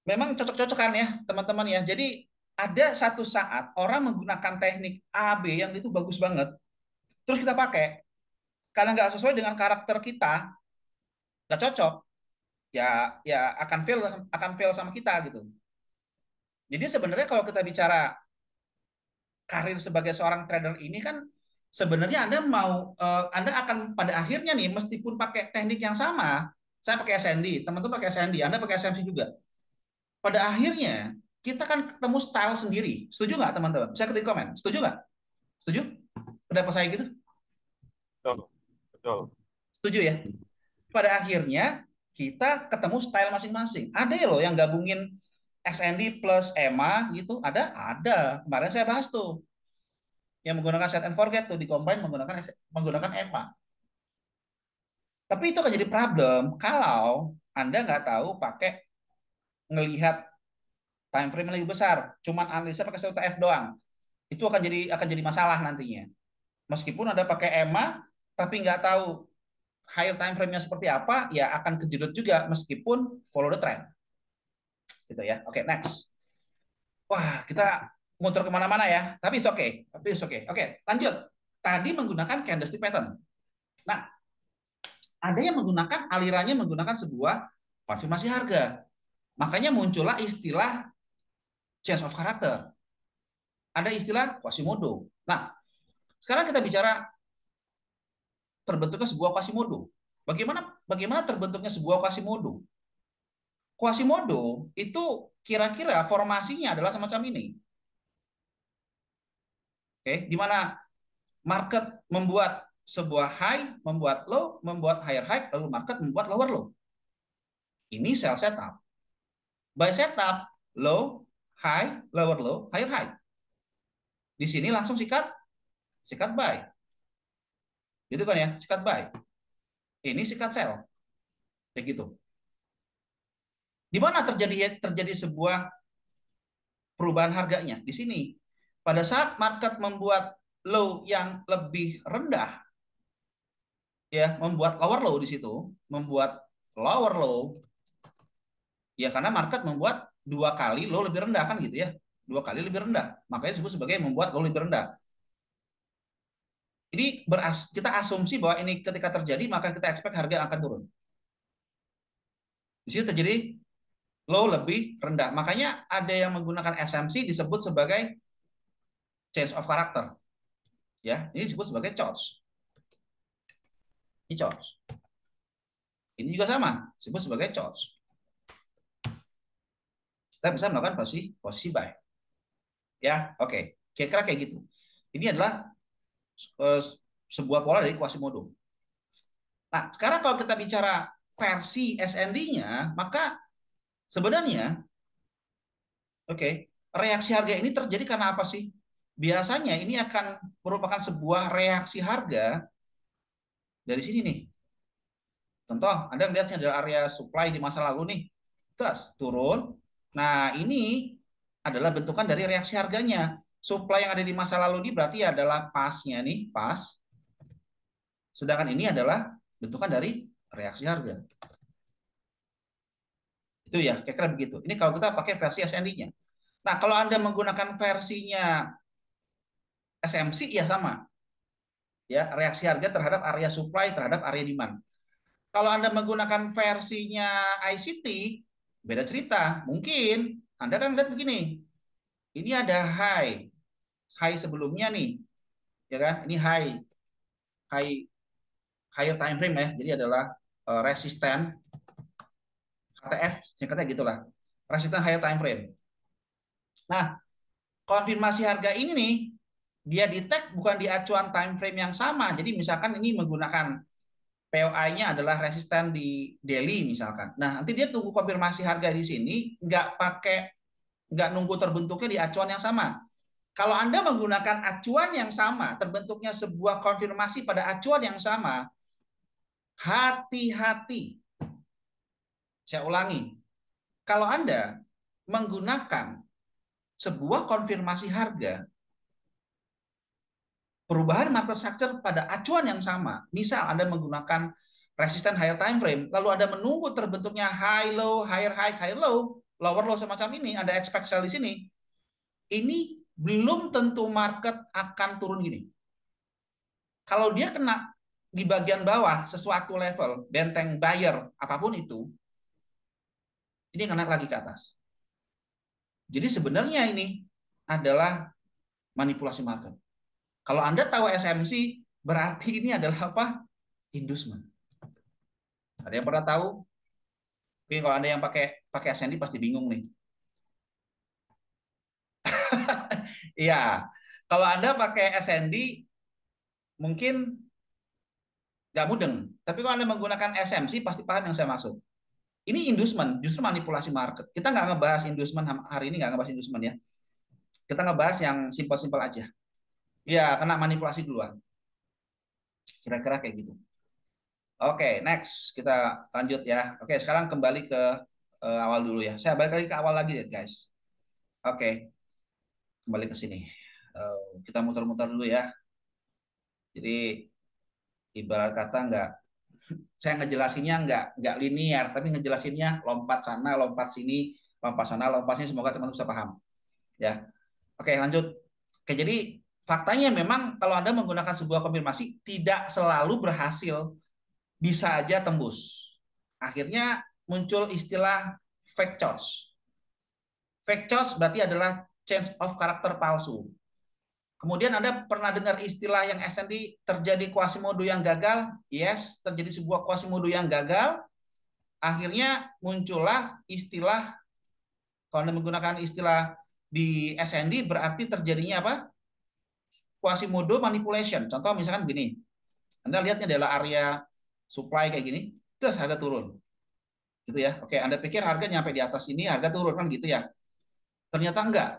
memang cocok-cocokan ya teman-teman ya. Jadi ada satu saat orang menggunakan teknik A, B yang itu bagus banget. Terus kita pakai. Karena nggak sesuai dengan karakter kita, nggak cocok. Ya akan fail sama kita gitu. Jadi sebenarnya kalau kita bicara karir sebagai seorang trader ini kan sebenarnya Anda akan pada akhirnya nih meskipun pakai teknik yang sama, saya pakai SND, teman-teman pakai SND, Anda pakai SMC juga. Pada akhirnya kita kan ketemu style sendiri. Setuju nggak teman-teman? Saya ketik komen. Setuju nggak? Setuju? Pendapat saya gitu? Betul, betul. Setuju ya? Pada akhirnya kita ketemu style masing-masing. Ada ya loh yang gabungin SND plus EMA gitu. Ada. Kemarin saya bahas tuh yang menggunakan set and forget tuh di combine menggunakan EMA. Tapi itu akan jadi problem kalau Anda nggak tahu pakai ngelihat time frame yang lebih besar, cuman analisa pakai delta F doang. Itu akan jadi masalah nantinya. Meskipun Anda pakai EMA, tapi nggak tahu higher time frame-nya seperti apa, ya akan kejedot juga meskipun follow the trend. Gitu ya. Oke, next. Wah, kita muter kemana-mana ya. Tapi it's okay. Tapi it's okay. Oke, lanjut. Tadi menggunakan candlestick pattern. Nah, ada yang menggunakan alirannya menggunakan sebuah konfirmasi harga. Makanya muncullah istilah change of character. Ada istilah Quasimodo. Nah, sekarang kita bicara terbentuknya sebuah Quasimodo. Bagaimana bagaimana terbentuknya sebuah Quasimodo? Quasimodo itu kira-kira formasinya adalah semacam ini. Oke, di mana market membuat sebuah high, membuat low, membuat higher high, lalu market membuat lower low. Ini sell setup. Buy setup, low, high, lower low, higher high. Di sini langsung sikat, sikat buy. Gitu kan ya, sikat buy. Ini sikat sell. Kayak gitu. Di mana terjadi sebuah perubahan harganya? Di sini. Pada saat market membuat low yang lebih rendah, ya, membuat lower low di situ, membuat lower low, ya karena market membuat dua kali low lebih rendah kan gitu ya, dua kali lebih rendah, makanya disebut sebagai membuat low lebih rendah. Ini kita asumsi bahwa ini ketika terjadi maka kita expect harga akan turun. Di sini terjadi low lebih rendah, makanya ada yang menggunakan SMC disebut sebagai change of character, ya ini disebut sebagai CHORS. Ini CHORS. Ini juga sama, disebut sebagai CHORS. Kita bisa melakukan posisi buy. Ya, oke. Kira-kira kayak gitu. Ini adalah eh, sebuah pola dari Quasimodo. Nah, sekarang kalau kita bicara versi SND-nya, maka sebenarnya, oke, reaksi harga ini terjadi karena apa sih? Biasanya ini akan merupakan sebuah reaksi harga dari sini nih. Contoh, Anda melihatnya ada area supply di masa lalu nih. Terus turun. Nah, ini adalah bentukan dari reaksi harganya. Supply yang ada di masa lalu ini berarti adalah pasnya nih, pas. Sedangkan ini adalah bentukan dari reaksi harga. Itu ya, kira-kira begitu. Ini kalau kita pakai versi SND-nya. Nah, kalau Anda menggunakan versinya SMC ya sama. Ya, reaksi harga terhadap area supply terhadap area demand. Kalau Anda menggunakan versinya ICT, beda cerita. Mungkin Anda kan lihat begini. Ini ada high. High sebelumnya nih. Ya kan? Ini high. Higher time frame ya. Jadi adalah resisten HTF, singkatnya gitulah. Resisten higher time frame. Nah, konfirmasi harga ini nih dia di tag bukan di acuan time frame yang sama. Jadi misalkan ini menggunakan POI-nya adalah resisten di daily misalkan. Nah, nanti dia tunggu konfirmasi harga di sini, nggak nunggu terbentuknya di acuan yang sama. Kalau Anda menggunakan acuan yang sama, terbentuknya sebuah konfirmasi pada acuan yang sama, hati-hati. Saya ulangi, kalau Anda menggunakan sebuah konfirmasi harga perubahan market structure pada acuan yang sama. Misal Anda menggunakan resisten higher time frame, lalu Anda menunggu terbentuknya high low, higher high, higher low, lower low semacam ini, Anda expect sell di sini. Ini belum tentu market akan turun gini. Kalau dia kena di bagian bawah sesuatu level, benteng buyer apapun itu, ini akan naik lagi ke atas. Jadi sebenarnya ini adalah manipulasi market. Kalau Anda tahu SMC, berarti ini adalah apa? Inducement. Ada yang pernah tahu? Oke, kalau Anda yang pakai pakai SND pasti bingung nih. Iya. Kalau Anda pakai SND mungkin nggak mudeng. Tapi kalau Anda menggunakan SMC pasti paham yang saya maksud. Ini inducement, justru manipulasi market. Kita nggak ngebahas inducement hari ini, nggak ngebahas inducement ya. Kita ngebahas yang simpel-simpel aja. Ya, kena manipulasi duluan. Kira-kira kayak gitu. Oke, next kita lanjut ya. Oke, sekarang kembali ke awal dulu ya. Saya balik lagi ke awal lagi ya, guys. Oke, kembali ke sini. Kita muter-muter dulu ya. Jadi ibarat kata nggak, saya ngejelasinnya nggak linear, tapi ngejelasinnya lompat sana, lompat sini, lompat sana, lompat sini. Semoga teman-teman bisa paham. Ya, oke lanjut. Oke, jadi faktanya memang kalau Anda menggunakan sebuah konfirmasi tidak selalu berhasil, bisa aja tembus. Akhirnya muncul istilah fake choice. Fake choice berarti adalah change of karakter palsu. Kemudian Anda pernah dengar istilah yang SND terjadi quasimodo yang gagal? Yes, terjadi sebuah quasimodo yang gagal. Akhirnya muncullah istilah, kalau Anda menggunakan istilah di SND berarti terjadinya apa? Quasimodo manipulation. Contoh misalkan gini, Anda lihatnya adalah area supply kayak gini, terus harga turun. Gitu ya. Oke, Anda pikir harga nyampe di atas ini, harga turun kan gitu ya. Ternyata enggak.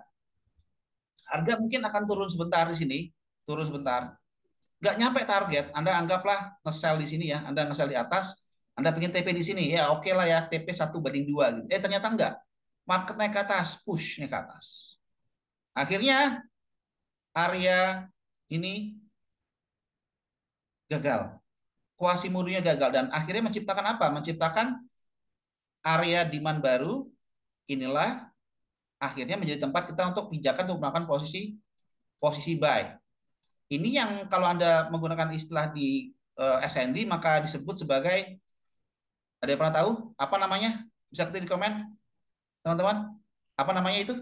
Harga mungkin akan turun sebentar di sini, turun sebentar. Nggak nyampe target, Anda anggaplah nge-sell di sini ya, Anda nge-sell di atas, Anda pengen TP di sini, ya oke lah ya, TP 1/2 gitu. Ternyata enggak. Market naik ke atas, push naik ke atas. Akhirnya area ini gagal. Quasimodo-nya gagal dan akhirnya menciptakan apa? Menciptakan area demand baru. Inilah akhirnya menjadi tempat kita untuk pijakan untuk melakukan posisi posisi buy. Ini yang kalau Anda menggunakan istilah di SND maka disebut sebagai, ada yang pernah tahu apa namanya? Bisa ketik di komen, teman-teman. Apa namanya itu?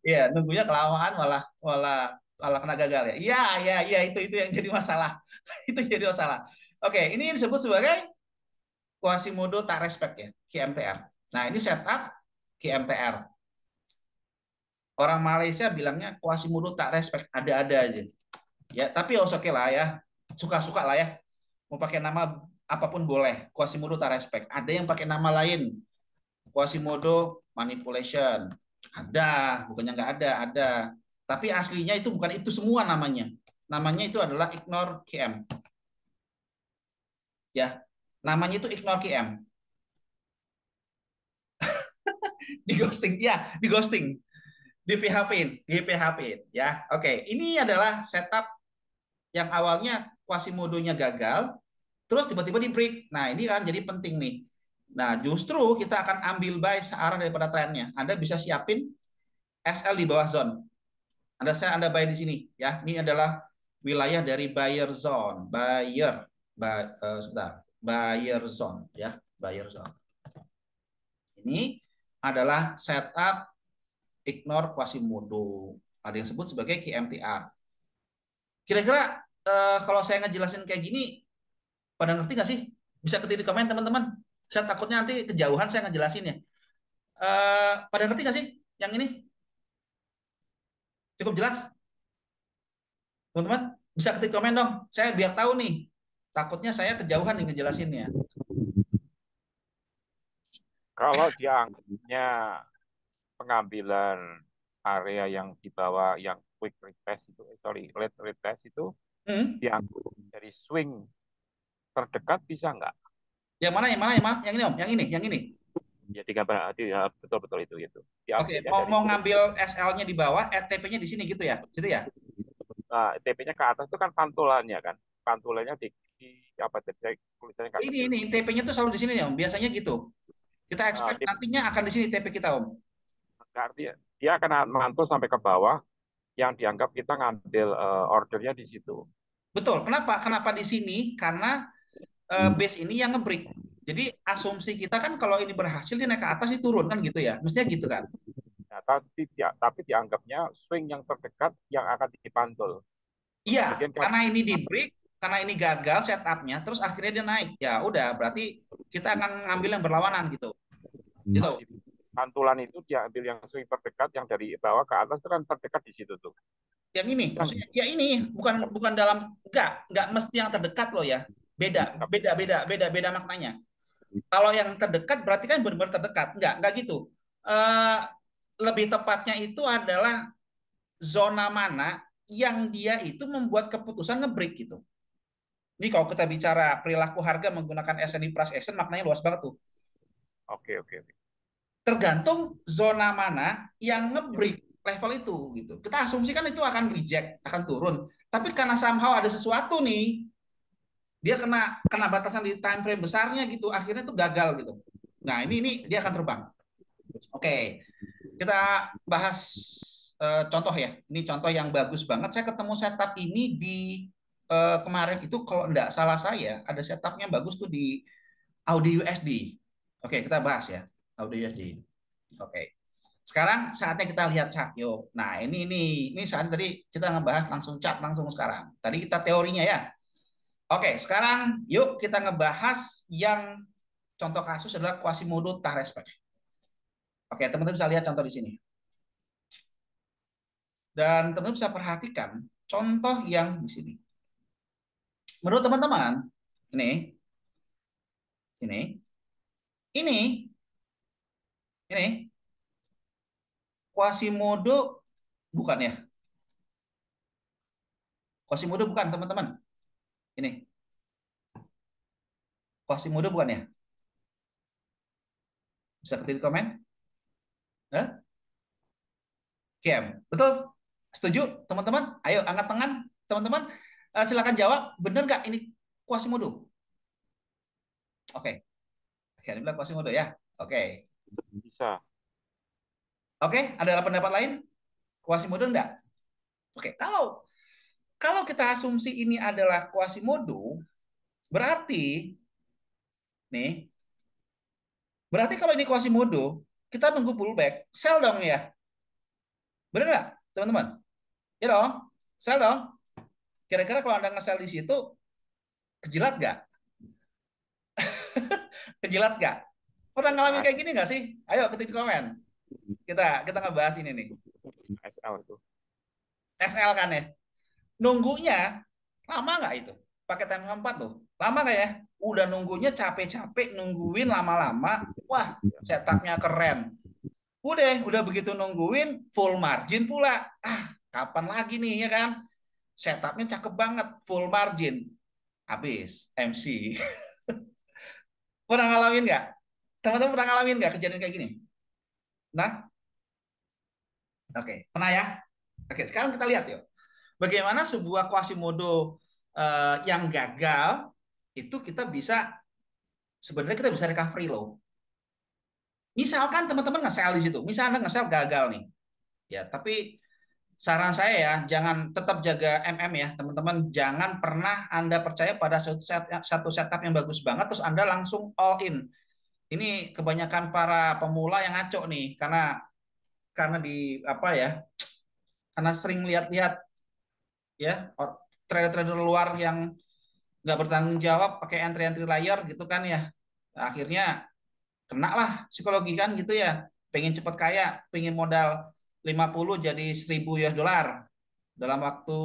Iya, nunggunya kelamaan malah malah malah kena gagal ya. Iya, iya, iya itu yang jadi masalah. Itu jadi masalah. Oke, ini disebut sebagai Quasimodo tak respect ya, QMTR. Nah, ini setup QMTR. Orang Malaysia bilangnya Quasimodo tak respect, ada-ada aja. Ya, tapi oke okay lah ya. Suka-suka lah ya. Mau pakai nama apapun boleh. Quasimodo tak respect. Ada yang pakai nama lain. Quasimodo manipulation. Ada, bukannya nggak ada, ada. Tapi aslinya itu bukan itu semua namanya. Namanya itu adalah ignore QM. Ya, namanya itu ignore QM. Di ghosting, ya, di ghosting. Di PHP, di PHP. Ya, oke. Ini adalah setup yang awalnya Quasimodo-nya gagal, terus tiba-tiba di break. Nah, ini kan jadi penting nih. Nah, justru kita akan ambil buy searah daripada trennya. Anda bisa siapin SL di bawah zone. Anda buy di sini ya. Ini adalah wilayah dari buyer zone, sebentar, buyer zone ya, buyer zone. Ini adalah setup ignore Quasimodo. Ada yang sebut sebagai KMTR. Kira-kira kalau saya ngejelasin kayak gini, pada ngerti nggak sih? Bisa ketik di komen teman-teman. Saya takutnya nanti kejauhan saya ngejelasinnya. Pada ngerti nggak sih yang ini? Cukup jelas? Teman-teman, bisa ketik komen dong. Saya biar tahu nih. Takutnya saya kejauhan nih ngejelasinnya. Kalau dianggapnya pengambilan area yang di bawah yang quick retest itu, late retest itu Hmm? dianggap dari swing terdekat bisa nggak? Yang mana, yang mana, yang mana? Yang ini om, yang ini, yang ini. Jadi gambar ya, betul betul itu Oke, diambilnya mau dari mau swing. ngambil SL-nya di bawah, TP-nya di sini gitu ya, gitu ya. Nah, TP-nya ke atas itu kan pantulannya kan, pantulannya di apa tadi saya tulisannya nggak Ini ngerti. ini TP-nya tuh selalu di sini nih om. Biasanya gitu. Kita Nah, expect nantinya akan di sini TP kita om. artinya dia akan mantul sampai ke bawah yang dianggap kita ngambil ordernya di situ. Betul. Kenapa? Kenapa di sini? Karena base ini yang ngebreak. Jadi asumsi kita kan kalau ini berhasil dia naik ke atas dia turun kan gitu ya. Mestinya gitu kan. Nah, tapi dianggapnya swing yang terdekat yang akan dipantul. Iya, Kemudian kan karena ini di break, karena ini gagal setupnya, terus akhirnya dia naik. Ya udah, berarti kita akan ngambil yang berlawanan gitu. Gitu. di pantulan itu diambil yang swing terdekat yang dari bawah ke atas itu kan terdekat di situ tuh. Yang ini, Bisa maksudnya ya ini bukan bukan dalam enggak mesti yang terdekat loh ya. Beda, nggak? beda, beda, beda, beda maknanya. Kalau yang terdekat berarti kan benar-benar terdekat. Enggak gitu. Eh lebih tepatnya itu adalah zona mana yang dia itu membuat keputusan ngebreak gitu. Ini kalau kita bicara perilaku harga menggunakan SNI price action, maknanya luas banget tuh. Oke, oke, oke. Tergantung zona mana yang Ya, ngebreak level itu gitu. Kita asumsikan itu akan reject, akan turun. Tapi karena somehow ada sesuatu nih, dia kena kena batasan di time frame besarnya gitu, akhirnya tuh gagal gitu. Nah, ini oke. dia akan terbang. Oke, kita bahas contoh ya. Ini contoh yang bagus banget. Saya ketemu setup ini di kemarin itu kalau enggak salah saya ada setupnya bagus tuh di Audi USD. Oke, kita bahas ya Audi USD. Oke. Sekarang saatnya kita lihat chart yuk. Nah, ini saatnya tadi kita ngebahas langsung chart langsung sekarang. Tadi kita teorinya ya. Oke, sekarang yuk kita ngebahas yang contoh kasus adalah Quasimodo tah respect. Oke, teman-teman bisa lihat contoh di sini. Dan teman-teman bisa perhatikan contoh yang di sini. Menurut teman-teman, ini, ini, ini, Quasimodo bukan ya? Quasimodo bukan, teman-teman. Ini, Quasimodo bukan ya? Bisa ketik di komen? Hah? Game. Betul? Setuju, teman-teman? Ayo, angkat tangan, teman-teman. Silakan jawab, benar nggak ini Quasimodo? Oke, oke, ini bilang Quasimodo ya. Oke, Bisa. oke, ada pendapat lain? Quasimodo enggak? Oke, kalau kalau kita asumsi ini adalah Quasimodo, berarti nih, berarti kalau ini Quasimodo, kita tunggu pullback, sell dong ya. Benar nggak, teman-teman? Ya dong, sell dong. Kira-kira kalau Anda nge-sell di situ, kejilat nggak? Kejilat nggak? Pernah ngalamin Nah, kayak gini nggak sih? Ayo ketik di komen. Kita ngebahas ini nih. SL itu. SL kan ya. Nunggunya lama nggak itu? Pakai time 4 tuh. Lama nggak ya? Udah nunggunya capek-capek, nungguin lama-lama. Wah, setupnya keren. Udah begitu nungguin full margin pula. Ah, kapan lagi nih ya kan? Setupnya cakep banget, full margin. Habis MC. Pernah ngalamin nggak? Teman-teman pernah ngalamin nggak kejadian kayak gini? Nah, oke, pernah ya? Oke, sekarang kita lihat yuk. Bagaimana sebuah Quasimodo yang gagal itu kita bisa sebenarnya kita bisa recovery loh. Misalkan teman-teman nge-sell di situ, misalnya nge-sell gagal nih, ya tapi saran saya ya jangan tetap jaga MM ya teman-teman, jangan pernah Anda percaya pada satu setup yang bagus banget terus Anda langsung all in. Ini kebanyakan para pemula yang ngaco nih karena di apa ya? Karena sering lihat-lihat ya trader-trader luar yang nggak bertanggung jawab pakai entry-entry layar gitu kan ya. Nah, akhirnya kena lah psikologi kan gitu ya. Pengen cepet kaya, pengen modal 50 jadi 1.000 US dollar dalam waktu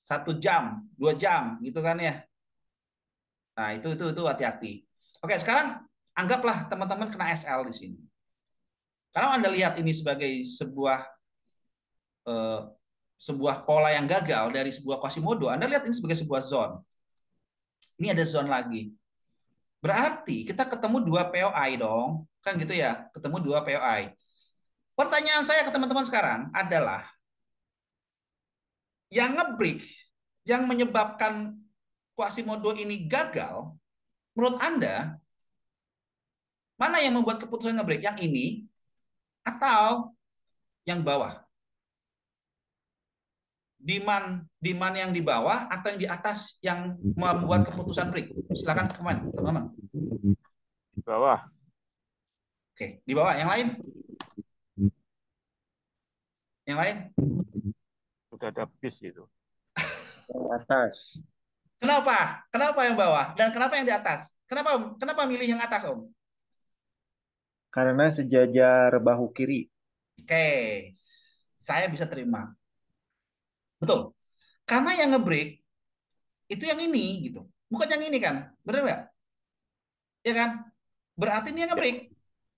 1 jam, 2 jam gitu kan ya. Nah, itu hati-hati. Oke, sekarang anggaplah teman-teman kena SL di sini. Kalau Anda lihat ini sebagai eh, sebuah pola yang gagal dari sebuah Quasimodo, Anda lihat ini sebagai sebuah zone. Ini ada zone lagi. Berarti kita ketemu dua POI dong. Kan gitu ya, ketemu dua POI. Pertanyaan saya ke teman-teman sekarang adalah yang ngebreak, yang menyebabkan Quasimodo ini gagal, menurut Anda, mana yang membuat keputusan ngebreak? Yang ini atau yang bawah? Demand yang di bawah atau yang di atas yang membuat keputusan break? Silakan komen, teman-teman. Di bawah. Oke, di bawah. Yang lain? Yang lain? Sudah ada bis gitu. Atas. Kenapa? Kenapa yang bawah? Dan kenapa yang di atas? Kenapa kenapa milih yang atas, Om? Karena sejajar bahu kiri. Oke, saya bisa terima. Betul. Karena yang ngebreak itu yang ini gitu. Bukan yang ini kan? Benar nggak? Ya kan? Berarti ini yang Ya, ngebreak.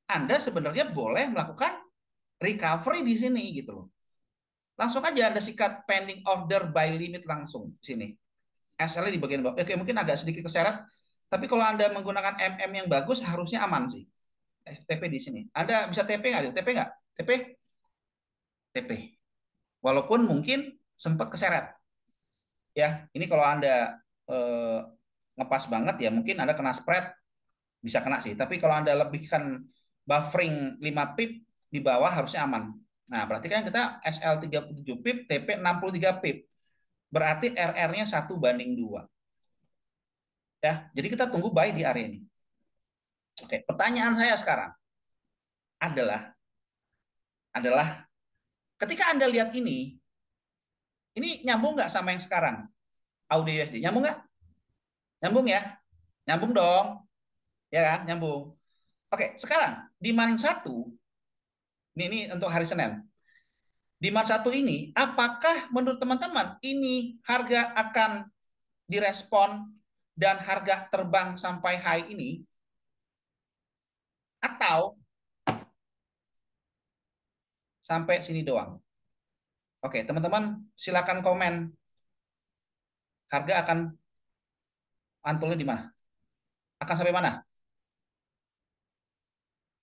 Anda sebenarnya boleh melakukan recovery di sini gitu loh. Langsung aja Anda sikat pending order by limit langsung di sini. SL di bagian bawah. Oke, mungkin agak sedikit keseret, tapi kalau Anda menggunakan MM yang bagus harusnya aman sih. TP di sini. Anda bisa TP nggak? TP nggak? TP? TP. Walaupun mungkin sempat keseret. Ya, ini kalau Anda eh, ngepas banget ya mungkin Anda kena spread bisa kena sih. Tapi kalau Anda lebihkan buffering 5 pip di bawah harusnya aman. Nah, berarti kan kita SL 37 pip, TP 63 pip. Berarti RR-nya 1:2. Ya, jadi kita tunggu buy di area ini. Oke, pertanyaan saya sekarang adalah ketika Anda lihat ini nyambung nggak sama yang sekarang? Audio USD. Nyambung nggak? Nyambung ya? Nyambung dong. Ya kan? Nyambung. Oke, sekarang demand satu, ini untuk hari Senin. Demand satu ini, apakah menurut teman-teman ini harga akan direspon dan harga terbang sampai high ini? Atau sampai sini doang? Oke, teman-teman silakan komen harga akan antulnya di mana? Akan sampai mana?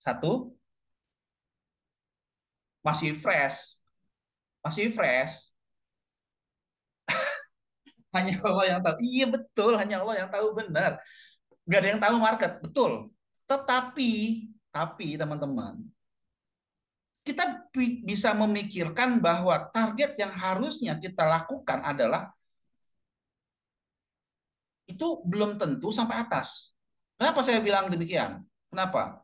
Satu, masih fresh. Masih fresh. Hanya Allah yang tahu. Iya betul, hanya Allah yang tahu benar. Nggak ada yang tahu market, betul. Tetapi, teman-teman, kita bisa memikirkan bahwa target yang harusnya kita lakukan adalah itu belum tentu sampai atas. Kenapa saya bilang demikian? Kenapa?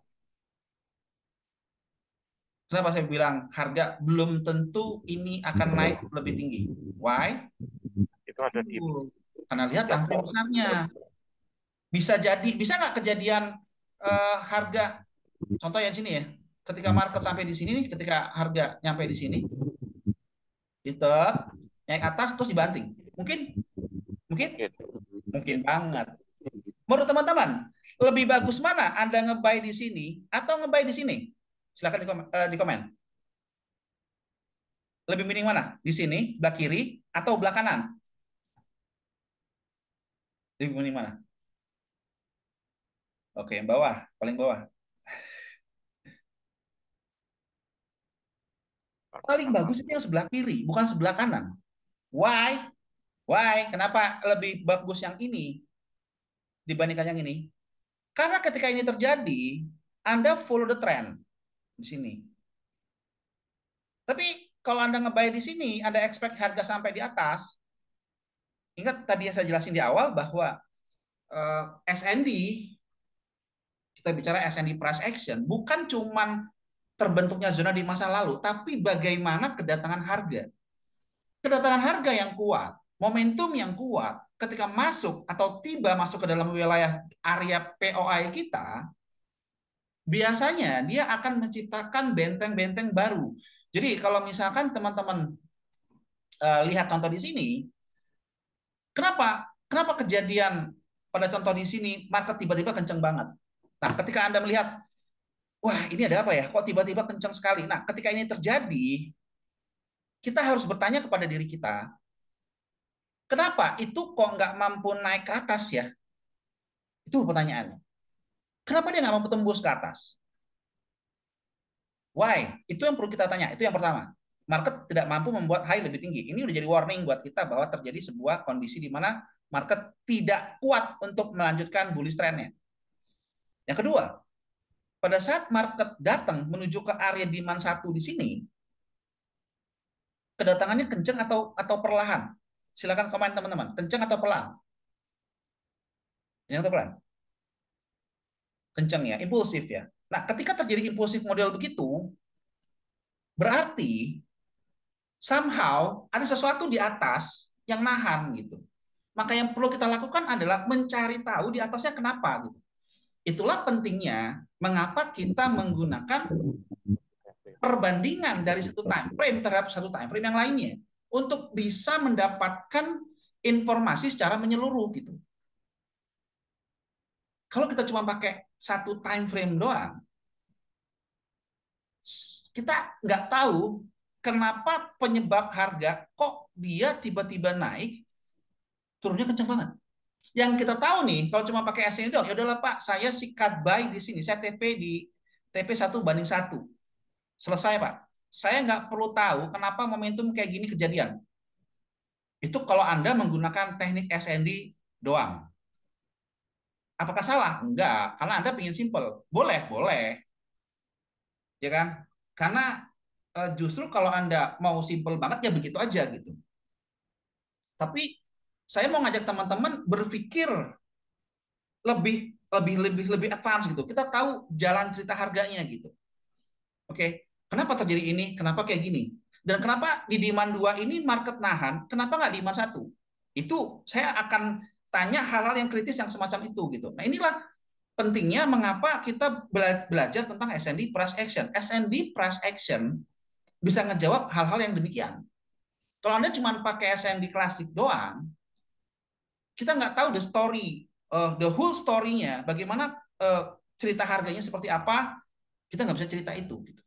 Kenapa saya bilang harga belum tentu ini akan naik lebih tinggi? Why? Itu ada di Karena lihat tanggung besarnya. Bisa jadi, bisa nggak kejadian harga, contoh yang sini ya, ketika market sampai di sini nih, ketika harga nyampe di sini, gitu, naik atas terus dibanting. Mungkin, mungkin, mungkin banget. Menurut teman-teman, lebih bagus mana Anda nge-buy di sini atau nge-buy di sini? Silakan di komen. Lebih mending mana? Di sini, belah kiri, atau belah kanan? Lebih mending mana? Oke, yang bawah, paling bawah. Paling bagus itu yang sebelah kiri, bukan sebelah kanan. Why? Why? Kenapa lebih bagus yang ini dibandingkan yang ini? Karena ketika ini terjadi, Anda follow the trend di sini. Tapi kalau Anda nge-buy di sini, Anda expect harga sampai di atas. Ingat tadi yang saya jelasin di awal bahwa SND, kita bicara SND price action, bukan cuman terbentuknya zona di masa lalu, tapi bagaimana kedatangan harga. Kedatangan harga yang kuat, momentum yang kuat, ketika masuk atau tiba masuk ke dalam wilayah area POI kita, biasanya dia akan menciptakan benteng-benteng baru. Jadi kalau misalkan teman-teman lihat contoh di sini, kenapa kejadian pada contoh di sini market tiba-tiba kenceng banget. Nah, ketika Anda melihat, wah ini ada apa ya? Kok tiba-tiba kenceng sekali? Nah, ketika ini terjadi, kita harus bertanya kepada diri kita, kenapa itu kok nggak mampu naik ke atas ya? Itu pertanyaannya. Kenapa dia nggak mampu tembus ke atas? Why? Itu yang perlu kita tanya. Itu yang pertama. Market tidak mampu membuat high lebih tinggi. Ini udah jadi warning buat kita bahwa terjadi sebuah kondisi di mana market tidak kuat untuk melanjutkan bullish trend-nya. Yang kedua, pada saat market datang menuju ke area demand satu di sini, kedatangannya kenceng atau perlahan? Silakan komen teman-teman. Kenceng atau pelan? Kenceng atau pelan? Kenceng ya, impulsif ya. Nah, ketika terjadi impulsif model begitu, berarti somehow ada sesuatu di atas yang nahan gitu. Maka yang perlu kita lakukan adalah mencari tahu di atasnya kenapa gitu. Itulah pentingnya mengapa kita menggunakan perbandingan dari satu time frame terhadap satu time frame yang lainnya untuk bisa mendapatkan informasi secara menyeluruh gitu. Kalau kita cuma pakai satu time frame doang, kita nggak tahu kenapa penyebab harga kok dia tiba-tiba naik turunnya kencang banget. Yang kita tahu nih, kalau cuma pakai SND doang, ya udahlah Pak, saya sikat buy di sini, saya TP di TP 1 banding 1. Selesai Pak. Saya nggak perlu tahu kenapa momentum kayak gini kejadian. Itu kalau Anda menggunakan teknik SND doang. Apakah salah? Enggak, karena Anda ingin simple. Boleh, boleh. Ya kan? Karena justru kalau Anda mau simple banget ya begitu aja gitu. Tapi saya mau ngajak teman-teman berpikir lebih lebih advance gitu. Kita tahu jalan cerita harganya gitu. Oke, kenapa terjadi ini? Kenapa kayak gini? Dan kenapa di demand 2 ini market nahan? Kenapa nggak demand 1? Itu saya akan tanya hal-hal yang kritis yang semacam itu gitu. Nah, inilah pentingnya mengapa kita belajar tentang S&D price action. S&D price action bisa ngejawab hal-hal yang demikian. Kalau Anda cuma pakai S&D klasik doang, kita nggak tahu the story, the whole story-nya, bagaimana cerita harganya seperti apa, kita nggak bisa cerita itu. Gitu.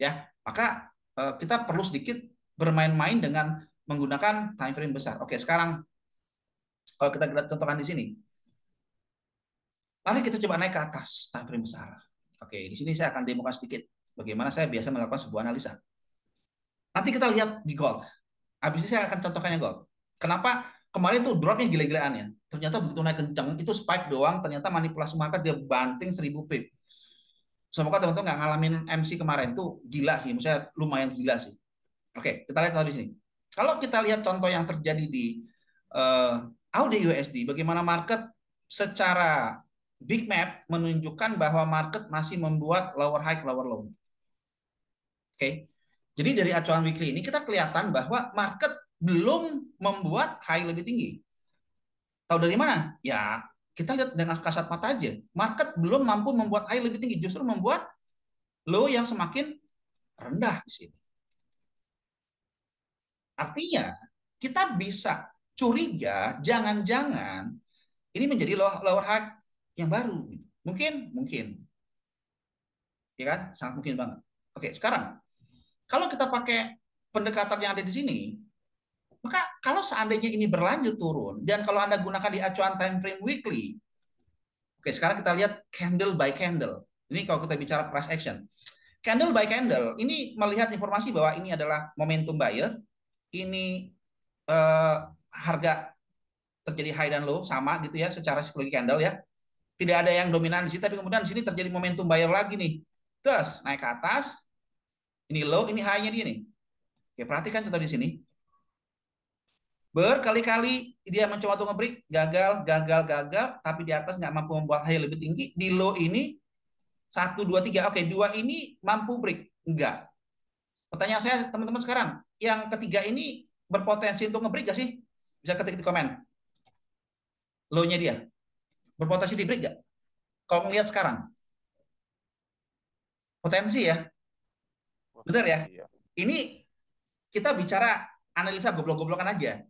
Ya, maka kita perlu sedikit bermain-main dengan menggunakan time frame besar. Oke, sekarang kalau kita contohkan di sini, mari kita coba naik ke atas time frame besar. Oke, di sini saya akan demokan sedikit bagaimana saya biasa melakukan sebuah analisa. Nanti kita lihat di gold. Habis ini saya akan contohkannya gold. Kenapa kemarin tuh dropnya gila-gilaan ya? Ternyata begitu naik kencang, itu spike doang, ternyata manipulasi market dia banting 1000 pip. Semoga teman-teman nggak ngalamin MC kemarin tuh gila sih, maksudnya lumayan gila sih. Oke, kita lihat di sini. Kalau kita lihat contoh yang terjadi di AUD USD, bagaimana market secara big map menunjukkan bahwa market masih membuat lower high, lower low. Oke, jadi dari acuan weekly ini kita kelihatan bahwa market belum membuat high lebih tinggi. Tahu dari mana? Ya, kita lihat dengan kasat mata aja. Market belum mampu membuat high lebih tinggi, justru membuat low yang semakin rendah di sini. Artinya, kita bisa curiga jangan-jangan ini menjadi lower high yang baru. Mungkin. Ya kan? Sangat mungkin banget. Oke, sekarang kalau kita pakai pendekatan yang ada di sini, maka kalau seandainya ini berlanjut turun dan kalau Anda gunakan di acuan time frame weekly, oke, sekarang kita lihat candle by candle. Ini kalau kita bicara price action. Candle by candle, ini melihat informasi bahwa ini adalah momentum buyer, ini harga terjadi high dan low sama gitu ya secara psikologi candle ya. Tidak ada yang dominan di sini, tapi kemudian di sini terjadi momentum buyer lagi nih. Terus naik ke atas, ini low, ini high-nya dia nih. Oke, perhatikan contoh di sini. Berkali-kali dia mencoba untuk nge-break, gagal, tapi di atas nggak mampu membuat high lebih tinggi. Di low ini 1, 2, 3. Oke, 2 ini mampu break? Enggak. Pertanyaan saya teman-teman sekarang, yang ketiga ini berpotensi untuk nge-break gak sih? Bisa ketik di komen. Low-nya dia. Berpotensi di break gak? Kalau melihat sekarang. Potensi ya. Benar ya? Iya. Ini kita bicara analisa goblok-goblokan aja.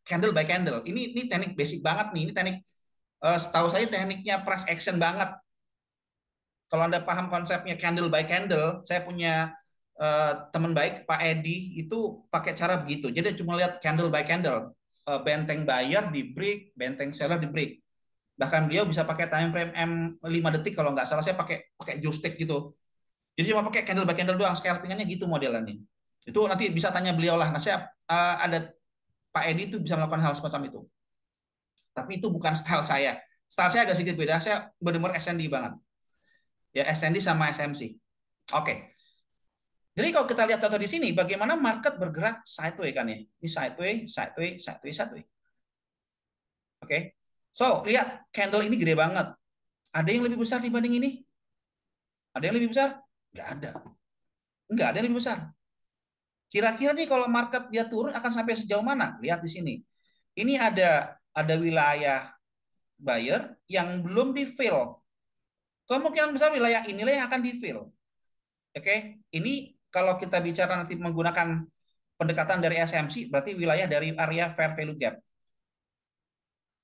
Candle by candle. Ini teknik basic banget nih. Ini teknik setahu saya tekniknya price action banget. Kalau Anda paham konsepnya candle by candle, saya punya teman baik Pak Edi itu pakai cara begitu. Jadi cuma lihat candle by candle, benteng buyer di break, benteng seller di break. Bahkan beliau bisa pakai time frame M5 detik kalau nggak salah, saya pakai joystick gitu. Jadi cuma pakai candle by candle doang, scalpingannya gitu modelannya. Itu nanti bisa tanya beliau lah. Nah, saya ada Pak Edi itu bisa melakukan hal semacam itu. Tapi itu bukan style saya. Style saya agak sedikit beda. Saya benar-benar SND banget. Ya SND sama SMC. Oke. Jadi kalau kita lihat contoh di sini, bagaimana market bergerak sideways kan ya? Ini sideways. Oke. So, lihat candle ini gede banget. Ada yang lebih besar dibanding ini? Ada yang lebih besar? Nggak ada. Nggak ada yang lebih besar. Kira-kira nih kalau market dia turun akan sampai sejauh mana? Lihat di sini. Ini ada wilayah buyer yang belum di fill. Kemungkinan besar wilayah inilah yang akan di fill. Oke, ini kalau kita bicara nanti menggunakan pendekatan dari SMC, berarti wilayah dari area fair value gap.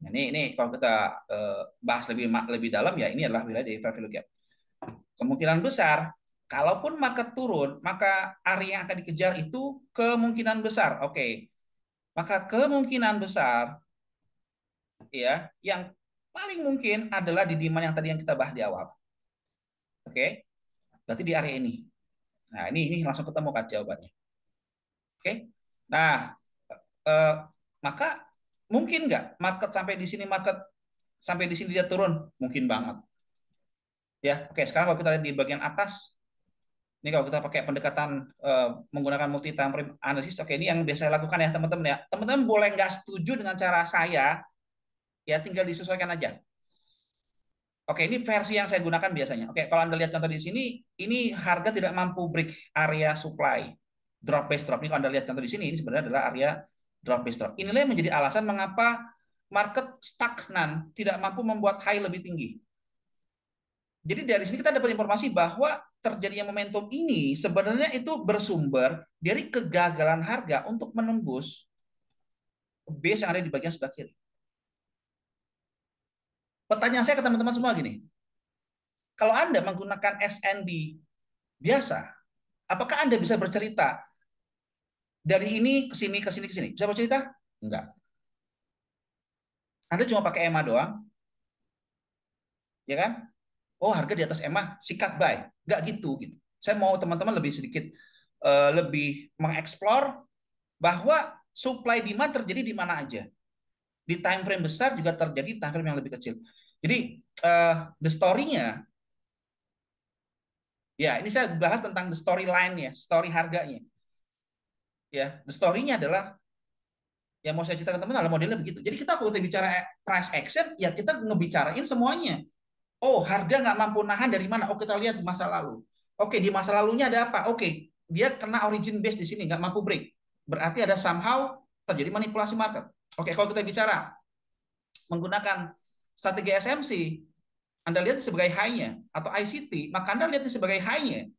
Nah, ini kalau kita bahas lebih dalam ya ini adalah wilayah dari fair value gap. Kemungkinan besar, kalaupun market turun, maka area yang akan dikejar itu kemungkinan besar. Oke, maka kemungkinan besar ya, yang paling mungkin adalah di demand yang tadi yang kita bahas di awal. Oke, berarti di area ini. Nah, ini langsung ketemu kan jawabannya. Oke. Nah, eh, maka mungkin nggak market sampai di sini dia turun? Mungkin banget. Ya, oke. Sekarang kalau kita lihat di bagian atas, ini kalau kita pakai pendekatan menggunakan multi time frame analysis, oke, ini yang biasa saya lakukan ya teman-teman ya. Teman-teman boleh nggak setuju dengan cara saya, ya tinggal disesuaikan aja. Oke, ini versi yang saya gunakan biasanya. Oke, kalau Anda lihat contoh di sini, ini harga tidak mampu break area supply. Drop base drop. Ini kalau Anda lihat contoh di sini, ini sebenarnya adalah area drop base drop. Inilah yang menjadi alasan mengapa market stagnan, tidak mampu membuat high lebih tinggi. Jadi dari sini kita dapat informasi bahwa terjadinya momentum ini sebenarnya itu bersumber dari kegagalan harga untuk menembus base yang ada di bagian sebelah kiri. Pertanyaan saya ke teman-teman semua gini, kalau Anda menggunakan SND biasa, apakah Anda bisa bercerita dari ini ke sini ke sini ke sini? Bisa bercerita? Enggak. Anda cuma pakai EMA doang, ya kan? Oh, harga di atas EMA, sikat buy. Enggak gitu gitu. Saya mau teman-teman lebih sedikit lebih mengeksplor bahwa supply demand terjadi di mana aja. Di time frame besar juga terjadi time frame yang lebih kecil. Jadi the story-nya, ya ini saya bahas tentang the storyline ya, story harganya. Ya, the story-nya adalah yang mau saya ceritakan teman adalah modelnya begitu. Jadi kita kalau kita bicara price action, ya kita ngebicarain semuanya. Oh, harga nggak mampu nahan dari mana? Oh, kita lihat di masa lalu. Oke, di masa lalunya ada apa? Oke, dia kena origin base di sini, nggak mampu break. Berarti ada somehow terjadi manipulasi market. Oke, kalau kita bicara menggunakan strategi SMC, Anda lihat sebagai high-nya, atau ICT, maka Anda lihat sebagai high-nya.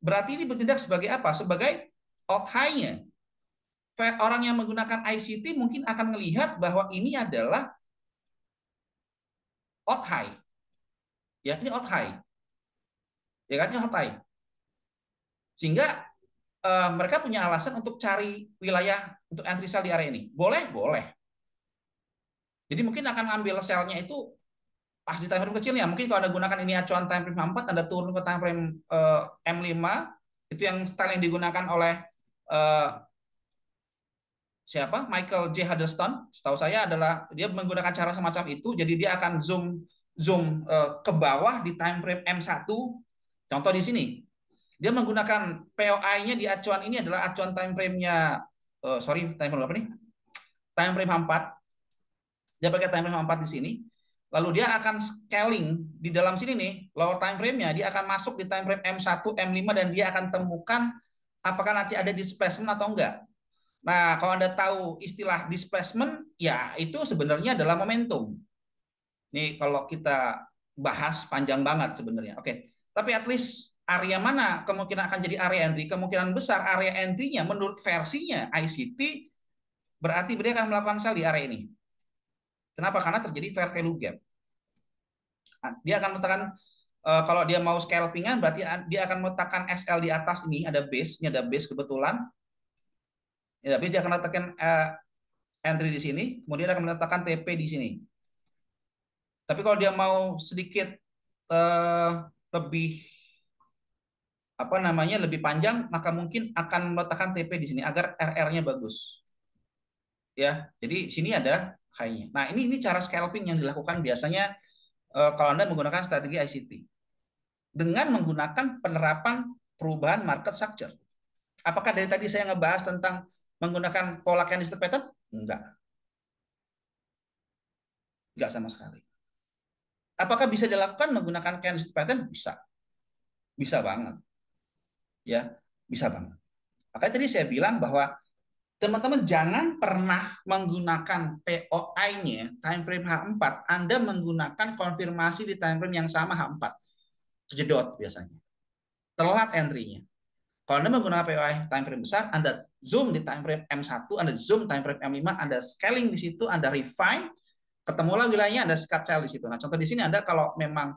Berarti ini bertindak sebagai apa? Sebagai out high-nya. Orang yang menggunakan ICT mungkin akan melihat bahwa ini adalah out high. Ya, ini out high. Ya kan, ini out high. Sehingga mereka punya alasan untuk cari wilayah untuk entry sell di area ini. Boleh? Boleh. Jadi mungkin akan ambil sell-nya itu pas di time frame kecilnya. Mungkin kalau Anda gunakan ini acuan time frame 4, Anda turun ke time frame M5, itu yang style yang digunakan oleh siapa? Michael J. Huddleston. Setahu saya adalah dia menggunakan cara semacam itu. Jadi dia akan zoom ke bawah di time frame M1. Contoh di sini. Dia menggunakan POI-nya di acuan ini adalah acuan time frame-nya time frame apa nih? Time frame 4. Dia pakai time frame 4 di sini. Lalu dia akan scaling di dalam sini nih, lower time frame-nya, dia akan masuk di time frame M1, M5 dan dia akan temukan apakah nanti ada displacement atau enggak. Nah, kalau Anda tahu istilah displacement, ya itu sebenarnya adalah momentum. Nih, kalau kita bahas panjang banget sebenarnya. Oke, tapi at least area mana kemungkinan akan jadi area entry? Kemungkinan besar area entry-nya menurut versinya ICT berarti dia akan melakukan sell di area ini. Kenapa? Karena terjadi fair value gap. Dia akan meletakkan kalau dia mau scalpingan berarti dia akan meletakkan SL di atas ini ini ada base kebetulan. Ya, tapi dia akan letakkan entry di sini, kemudian akan meletakkan TP di sini. Tapi kalau dia mau sedikit uh, lebih apa namanya lebih panjang, maka mungkin akan meletakkan TP di sini agar RR-nya bagus. Ya, jadi sini ada high-nya. Nah, ini cara scalping yang dilakukan biasanya kalau Anda menggunakan strategi ICT dengan menggunakan penerapan perubahan market structure. Apakah dari tadi saya ngebahas tentang menggunakan pola candlestick pattern? Enggak, enggak sama sekali. Apakah bisa dilakukan menggunakan candlestick pattern? Bisa, bisa banget, ya, bisa banget. Makanya tadi saya bilang bahwa teman-teman jangan pernah menggunakan POI-nya time frame H4, Anda menggunakan konfirmasi di time frame yang sama H4. Terjedot biasanya. Telat entry-nya. Kalau Anda menggunakan POI time frame besar, Anda zoom di time frame M1, Anda zoom time frame M5, Anda scaling di situ, Anda refine, ketemulah wilayahnya, Anda cut sell di situ. Nah, contoh di sini Anda kalau memang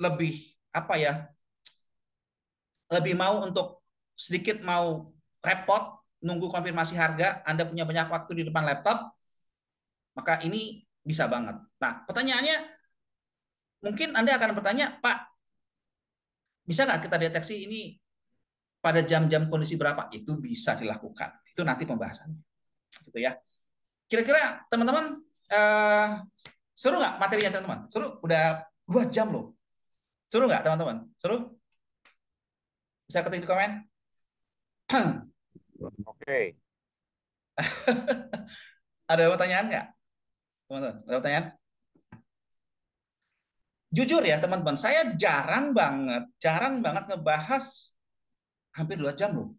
lebih apa ya, lebih mau untuk sedikit mau repot nunggu konfirmasi harga, Anda punya banyak waktu di depan laptop, Maka ini bisa banget. Nah, pertanyaannya mungkin Anda akan bertanya, Pak, bisa nggak kita deteksi ini pada jam-jam kondisi berapa? Itu bisa dilakukan. Itu nanti pembahasannya. Gitu ya. Kira-kira teman-teman seru nggak materinya teman-teman? Seru? Udah 2 jam loh. Seru nggak teman-teman? Seru? Bisa ketik di komen? Oke. Ada pertanyaan nggak, teman-teman? Ada pertanyaan? Jujur ya teman-teman, saya jarang banget ngebahas hampir 2 jam loh.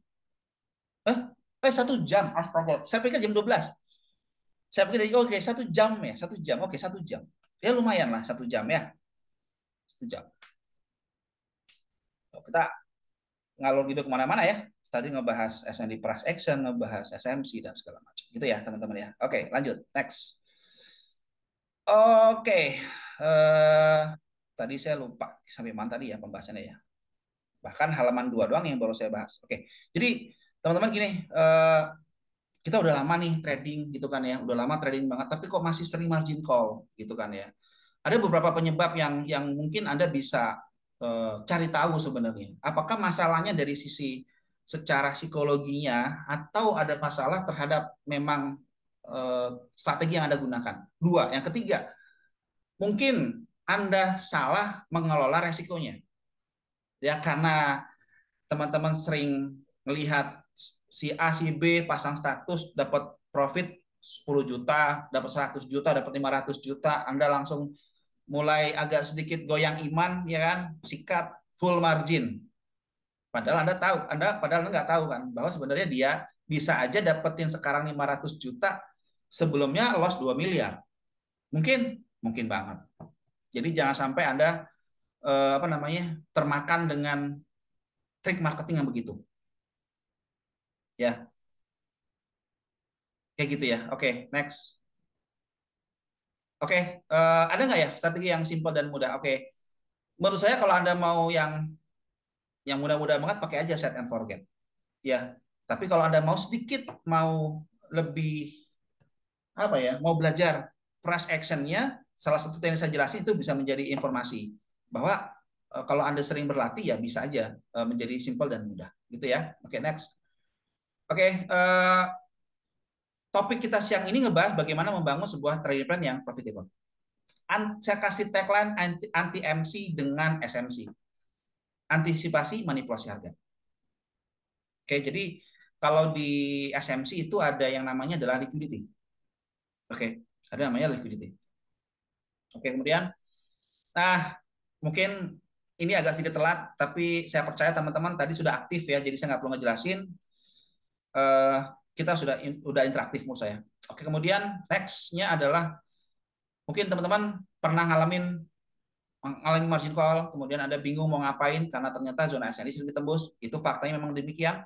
Eh, 1 jam, astaga. Saya pikir jam 12. Saya pikir, oke, 1 jam ya, 1 jam. Oke, 1 jam. Ya lumayan lah, 1 jam ya. 1 jam. Kita ngalor gitu kemana-mana ya. Tadi ngebahas S&D price action, ngebahas SMC, dan segala macam. Gitu ya teman-teman ya. Oke, lanjut. Next. Oke. Tadi saya lupa sampai mana tadi ya pembahasannya ya. Bahkan halaman 2 doang yang baru saya bahas. Oke. Jadi teman-teman gini, kita udah lama nih trading gitu kan ya, udah lama trading banget, tapi kok masih sering margin call gitu kan ya. Ada beberapa penyebab yang mungkin Anda bisa cari tahu sebenarnya. Apakah masalahnya dari sisi secara psikologinya atau ada masalah terhadap memang strategi yang Anda gunakan. Dua, yang ketiga, mungkin Anda salah mengelola resikonya. Ya karena teman-teman sering melihat si A, si B pasang status dapat profit 10 juta, dapat 100 juta, dapat 500 juta, Anda langsung mulai agak sedikit goyang iman, ya kan, sikat full margin. Padahal Anda nggak tahu kan bahwa sebenarnya dia bisa aja dapetin sekarang 500 juta, sebelumnya loss 2 miliar. Mungkin banget. Jadi jangan sampai Anda termakan dengan trik marketing yang begitu. Ya, kayak gitu ya. Oke, next. Oke, ada nggak ya strategi yang simpel dan mudah? Oke, menurut saya kalau Anda mau yang mudah-mudah banget, pakai aja set and forget. Ya, tapi kalau Anda mau sedikit, mau lebih apa ya, mau belajar price actionnya, salah satu yang saya jelasin itu bisa menjadi informasi bahwa kalau Anda sering berlatih ya bisa aja menjadi simpel dan mudah, gitu ya. Oke, next. Oke, topik kita siang ini ngebahas bagaimana membangun sebuah trading plan yang profitable. Saya kasih tagline anti MC dengan SMC. Antisipasi manipulasi harga. Oke, jadi kalau di SMC itu ada yang namanya adalah liquidity. Oke, ada namanya liquidity. Oke, kemudian, nah mungkin ini agak sedikit telat, tapi saya percaya teman-teman tadi sudah aktif ya, jadi saya nggak perlu ngejelasin. Eh, kita sudah interaktif menurut saya. Oke, kemudian nextnya adalah mungkin teman-teman pernah ngalamin margin call, kemudian Anda bingung mau ngapain karena ternyata zona SNI sudah ditembus. Itu faktanya memang demikian.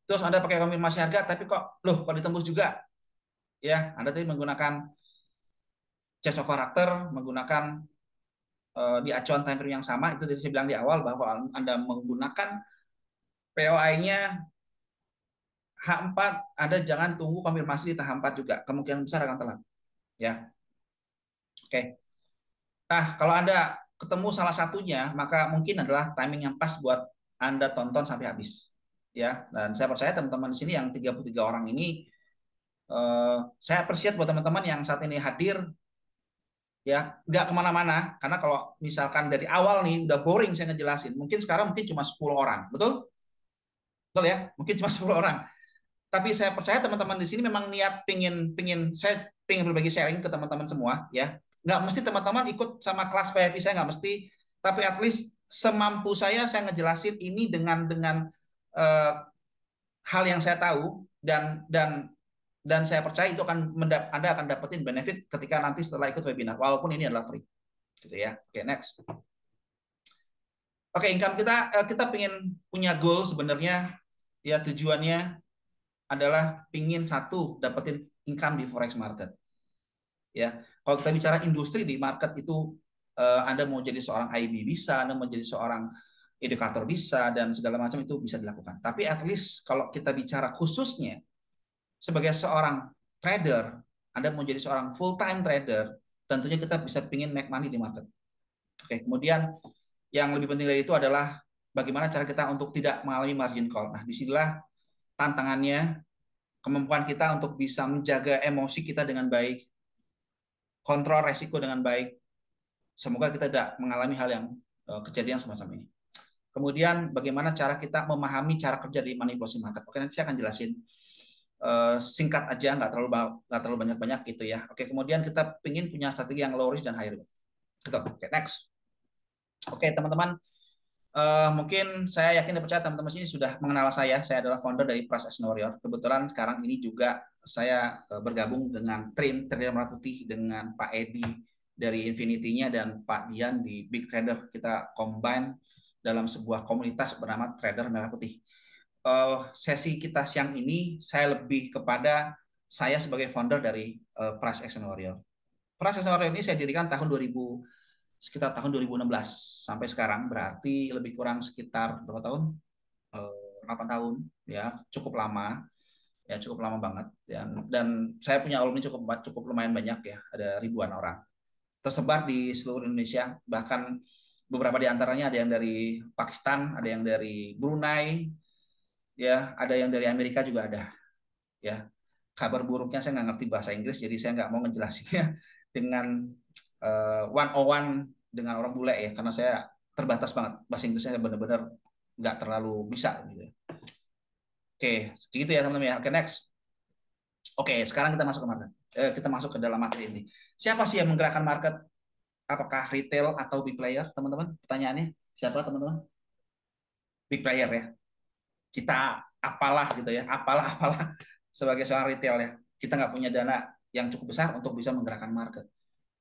Terus Anda pakai konfirmasi harga, tapi kok ditembus juga? Ya, Anda tadi menggunakan chase of character, menggunakan di acuan time frame yang sama. Itu tadi saya bilang di awal bahwa Anda menggunakan POI-nya H4, Anda jangan tunggu konfirmasi di tahap 4 juga. Kemungkinan besar akan telat. Ya, oke. Nah, kalau Anda ketemu salah satunya, maka mungkin adalah timing yang pas buat Anda tonton sampai habis. Ya, dan saya percaya teman-teman di sini yang 33 orang ini, saya appreciate buat teman-teman yang saat ini hadir, ya nggak kemana-mana, karena kalau misalkan dari awal nih udah boring saya ngejelasin, mungkin sekarang cuma 10 orang, betul? Betul ya, mungkin cuma 10 orang. Tapi saya percaya teman-teman di sini memang niat saya pingin berbagi sharing ke teman-teman semua, ya. Nggak mesti teman-teman ikut sama kelas VIP, saya nggak mesti, tapi at least semampu saya ngejelasin ini dengan uh, hal yang saya tahu, dan saya percaya itu Anda akan dapetin benefit ketika nanti setelah ikut webinar, walaupun ini adalah free, gitu ya. Oke, next. Oke, income kita pengen punya goal sebenarnya, ya tujuannya adalah pingin satu dapetin income di forex market. Ya, kalau kita bicara industri di market itu, Anda mau jadi seorang IB bisa, Anda mau jadi seorang edukator bisa, dan segala macam itu bisa dilakukan. Tapi at least kalau kita bicara khususnya sebagai seorang trader, Anda mau jadi seorang full time trader, tentunya kita bisa pingin make money di market. Oke, kemudian yang lebih penting dari itu adalah bagaimana cara kita untuk tidak mengalami margin call. Nah, disinilah tantangannya, kemampuan kita untuk bisa menjaga emosi kita dengan baik, kontrol resiko dengan baik. Semoga kita tidak mengalami hal yang kejadian semacam ini. Kemudian bagaimana cara kita memahami cara kerja di manipulasi market. Oke, nanti saya akan jelasin singkat aja, nggak terlalu banyak-banyak gitu ya. Oke, kemudian kita ingin punya strategi yang low risk dan high risk. Oke, next. Oke, teman-teman, mungkin saya yakin dan percaya teman-teman sini sudah mengenal saya. Saya adalah founder dari Price Action Warrior. Kebetulan sekarang ini juga saya bergabung dengan Trader Merah Putih dengan Pak Edi dari Infinity-nya dan Pak Dian di Big Trader. Kita combine dalam sebuah komunitas bernama Trader Merah Putih. Sesi kita siang ini saya lebih kepada saya sebagai founder dari Price Action Warrior. Price Action Warrior ini saya dirikan sekitar tahun 2016 sampai sekarang, berarti lebih kurang sekitar berapa tahun? 8 tahun ya, cukup lama ya, cukup lama banget dan saya punya alumni cukup lumayan banyak ya, ada ribuan orang tersebar di seluruh Indonesia, bahkan beberapa di antaranya ada yang dari Pakistan, ada yang dari Brunei, ya, ada yang dari Amerika juga ada, ya. Kabar buruknya saya nggak ngerti bahasa Inggris, jadi saya nggak mau ngejelasinnya dengan one on one dengan orang bule ya, karena saya terbatas banget bahasa Inggrisnya, benar-benar nggak terlalu bisa gitu. Oke, segitu ya teman-teman ya. Oke, next. Oke, sekarang kita masuk ke market. Kita masuk ke dalam materi ini. Siapa sih yang menggerakkan market? Apakah retail atau big player, teman-teman? Pertanyaannya, siapa teman-teman? Big player ya. Kita apalah gitu ya, apalah sebagai seorang retail ya. Kita nggak punya dana yang cukup besar untuk bisa menggerakkan market.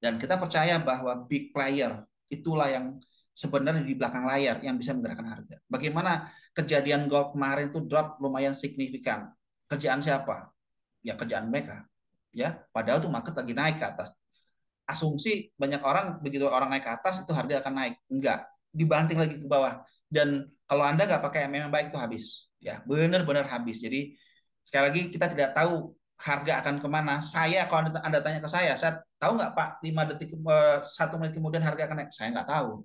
Dan kita percaya bahwa big player itulah yang sebenarnya di belakang layar yang bisa menggerakkan harga. Bagaimana kejadian gold kemarin itu drop lumayan signifikan. Kerjaan siapa? Ya kerjaan mereka. Ya, padahal tuh market lagi naik ke atas. Asumsi banyak orang begitu orang naik ke atas itu harga akan naik. Enggak, dibanting lagi ke bawah. Dan kalau Anda nggak pakai MM yang baik itu habis. Ya, benar-benar habis. Jadi sekali lagi kita tidak tahu harga akan kemana. Kalau anda tanya ke saya tahu nggak Pak 5 detik 1 menit kemudian harga akan naik? Saya nggak tahu.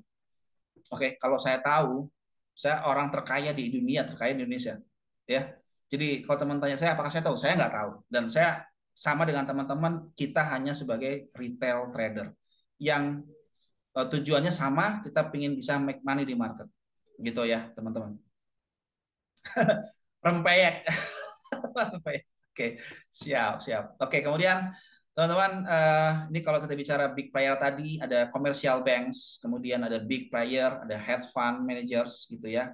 Oke, kalau saya tahu, saya orang terkaya di dunia, terkaya di Indonesia, ya. Jadi kalau teman tanya saya apakah saya tahu, saya nggak tahu. Dan saya sama dengan teman-teman, kita hanya sebagai retail trader yang tujuannya sama, kita ingin bisa make money di market, gitu ya teman-teman. Rempeyek. Oke, siap, siap. Oke, kemudian teman-teman, ini kalau kita bicara big player tadi, ada commercial banks, kemudian ada big player, ada hedge fund managers gitu ya.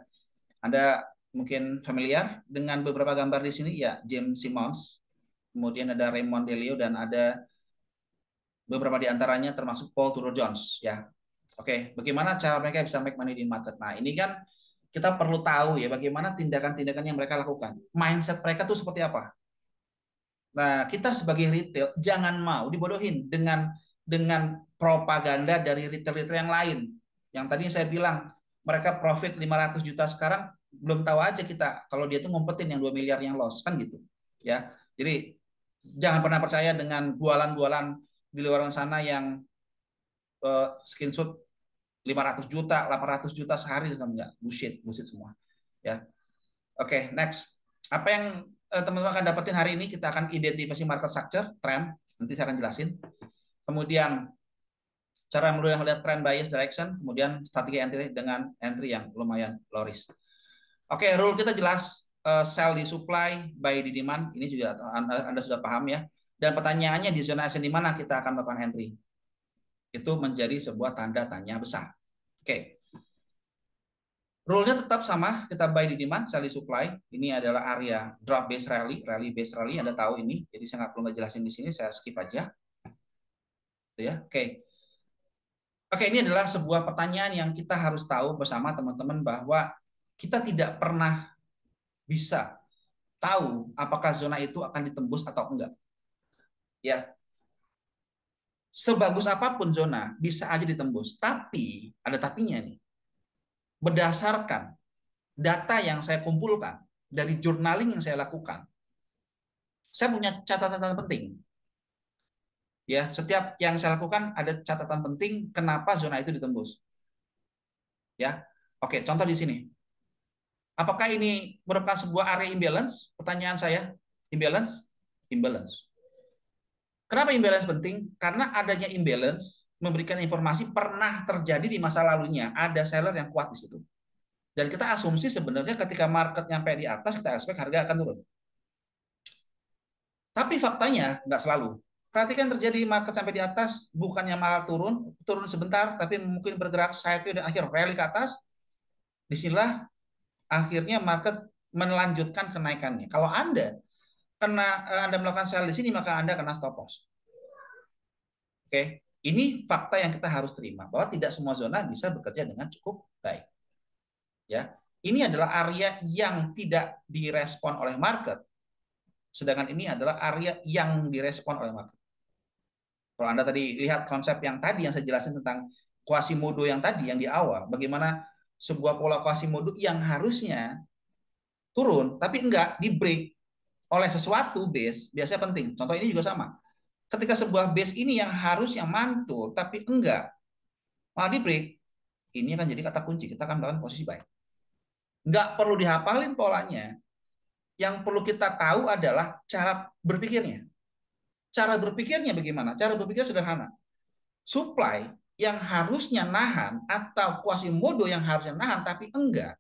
Anda mungkin familiar dengan beberapa gambar di sini ya, James Simons, kemudian ada Raymond Delio dan ada beberapa di antaranya termasuk Paul Tudor Jones ya. Oke, bagaimana cara mereka bisa make money di market? Nah, ini kan kita perlu tahu ya bagaimana tindakan-tindakan yang mereka lakukan. Mindset mereka tuh seperti apa? Nah, kita sebagai retail jangan mau dibodohin dengan propaganda dari retail-retail yang lain. Yang tadi saya bilang mereka profit 500 juta sekarang, belum tahu aja kita kalau dia tuh ngumpetin yang 2 miliar yang loss kan gitu. Ya. Jadi jangan pernah percaya dengan bualan-bualan di luar sana yang screenshot 500 juta, 800 juta sehari, enggak, bullshit semua. Ya. Oke, next. Apa yang teman-teman akan dapetin hari ini? Kita akan identifikasi market structure, trend. Nanti saya akan jelasin. Kemudian cara melihat trend bias direction, kemudian strategi entry dengan entry yang lumayan low risk. Oke, rule kita jelas, sell di supply, buy di demand. Ini juga Anda sudah paham ya. Dan pertanyaannya di zona ascend di mana kita akan melakukan entry? Itu menjadi sebuah tanda tanya besar. Oke. Rule-nya tetap sama, kita buy di demand, sell di supply. Ini adalah area drop base rally, rally base rally. Anda tahu ini, jadi saya nggak perlu ngejelasin di sini, saya skip aja. Ya, oke. Oke, ini adalah sebuah pertanyaan yang kita harus tahu bersama teman-teman bahwa kita tidak pernah bisa tahu apakah zona itu akan ditembus atau enggak. Ya, sebagus apapun zona bisa aja ditembus, tapi ada tapinya nih. Berdasarkan data yang saya kumpulkan dari journaling yang saya lakukan, saya punya catatan penting. Ya, setiap yang saya lakukan ada catatan penting kenapa zona itu ditembus. Ya. Oke, contoh di sini. Apakah ini merupakan sebuah area imbalance? Pertanyaan saya. Imbalance? Imbalance. Kenapa imbalance penting? Karena adanya imbalance memberikan informasi pernah terjadi di masa lalunya. Ada seller yang kuat di situ. Dan kita asumsi sebenarnya ketika market nyampe di atas, kita expect harga akan turun. Tapi faktanya nggak selalu. Perhatikan terjadi market sampai di atas, bukannya malah turun, turun sebentar, tapi mungkin bergerak sideways dan akhir rally ke atas. Disinilah akhirnya market melanjutkan kenaikannya. Kalau Anda melakukan sell di sini, maka Anda kena stop loss. Oke, ini fakta yang kita harus terima bahwa tidak semua zona bisa bekerja dengan cukup baik. Ya, ini adalah area yang tidak direspon oleh market, sedangkan ini adalah area yang direspon oleh market. Kalau Anda tadi lihat konsep yang tadi yang saya jelasin tentang Quasimodo yang tadi yang di awal, bagaimana sebuah pola Quasimodo yang harusnya turun tapi enggak di break oleh sesuatu base, biasanya penting. Contoh ini juga sama. Ketika sebuah base ini yang harusnya mantul tapi enggak, malah di break, ini akan jadi kata kunci. Kita akan melakukan posisi baik. Enggak perlu dihafalin polanya. Yang perlu kita tahu adalah cara berpikirnya. Cara berpikirnya bagaimana? Cara berpikir sederhana. Supply yang harusnya nahan atau Quasimodo yang harusnya nahan tapi enggak,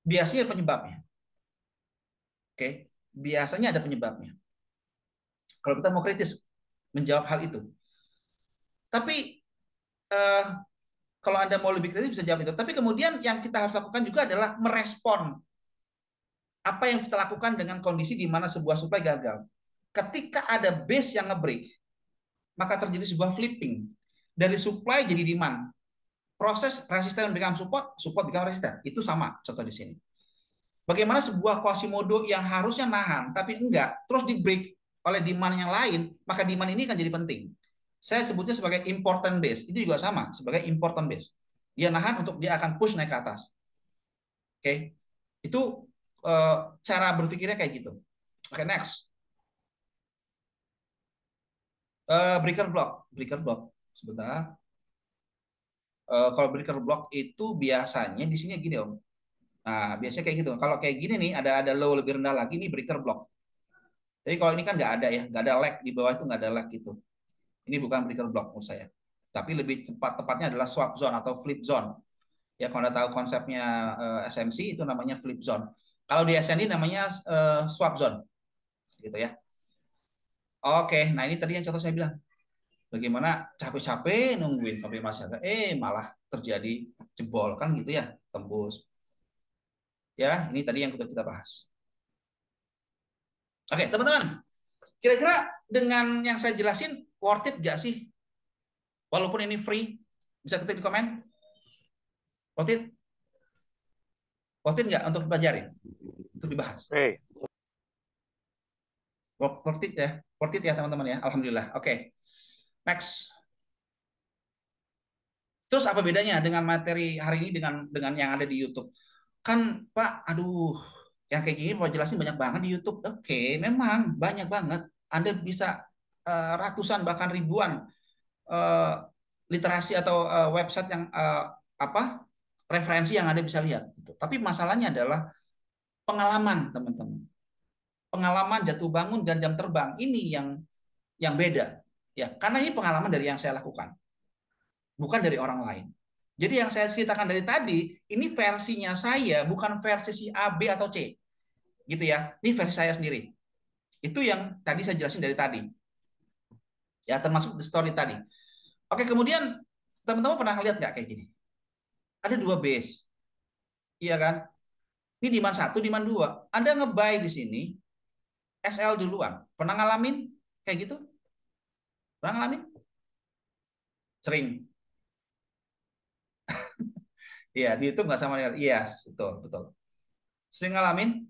biasanya ada penyebabnya. Oke, biasanya ada penyebabnya. Kalau kita mau kritis menjawab hal itu. Tapi eh, kalau Anda mau lebih kritis bisa jawab itu. Tapi kemudian yang kita harus lakukan juga adalah merespon apa yang kita lakukan dengan kondisi di mana sebuah supply gagal. Ketika ada base yang nge-break, maka terjadi sebuah flipping. Dari supply jadi demand. Proses resisten become support, support become resisten. Itu sama contoh di sini. Bagaimana sebuah Quasimodo yang harusnya nahan, tapi enggak, terus di break oleh demand yang lain, maka demand ini akan jadi penting. Saya sebutnya sebagai important base. Itu juga sama, sebagai important base. Dia nahan untuk dia akan push naik ke atas. Oke, itu cara berpikirnya kayak gitu. Oke, next. Breaker block. Sebentar. Kalau breaker block itu biasanya di sini gini om. Nah, biasanya kayak gitu. Kalau kayak gini nih, ada low lebih rendah lagi, ini breaker block. Tapi kalau ini kan nggak ada ya, nggak ada lag di bawah itu nggak ada lag gitu. Ini bukan breaker block menurut saya. Tapi lebih tepatnya adalah swap zone atau flip zone. Ya, kalau Anda tahu konsepnya SMC itu namanya flip zone. Kalau di SND namanya swap zone, gitu ya. Oke, nah ini tadi yang contoh saya bilang. Bagaimana capek-capek nungguin sampai masyarakat, malah terjadi jebol kan gitu ya, tembus. Ya, ini tadi yang kita bahas. Oke, teman-teman. Kira-kira dengan yang saya jelasin, worth it gak sih? Walaupun ini free, bisa ketik di komen. Worth it? Worth it nggak untuk dipelajarin? Untuk dibahas? Oke, Worth it ya? Worth it ya teman-teman ya? Alhamdulillah. Oke. Next. Terus apa bedanya dengan materi hari ini dengan yang ada di YouTube? Kan Pak, aduh, yang kayak gini Pak jelasin banyak banget di YouTube. Oke, memang banyak banget. Anda bisa ratusan bahkan ribuan eh, literasi atau website yang apa referensi yang Anda bisa lihat. Gitu. Tapi masalahnya adalah pengalaman teman-teman. Pengalaman jatuh bangun dan jam terbang ini yang beda. Ya, karena ini pengalaman dari yang saya lakukan, bukan dari orang lain. Jadi yang saya ceritakan dari tadi, ini versinya saya, bukan versi si A, B, atau C. Gitu ya. Ini versi saya sendiri. Itu yang tadi saya jelasin dari tadi. Ya, termasuk the story tadi. Oke, kemudian teman-teman pernah lihat nggak kayak gini? Ada dua base. Iya kan? Ini demand satu, demand dua. Anda nge-buy di sini, SL duluan. Pernah ngalamin kayak gitu? Pernah ngalamin? Sering. Iya, di YouTube nggak sama dengan yes, betul, betul. Sering ngalamin?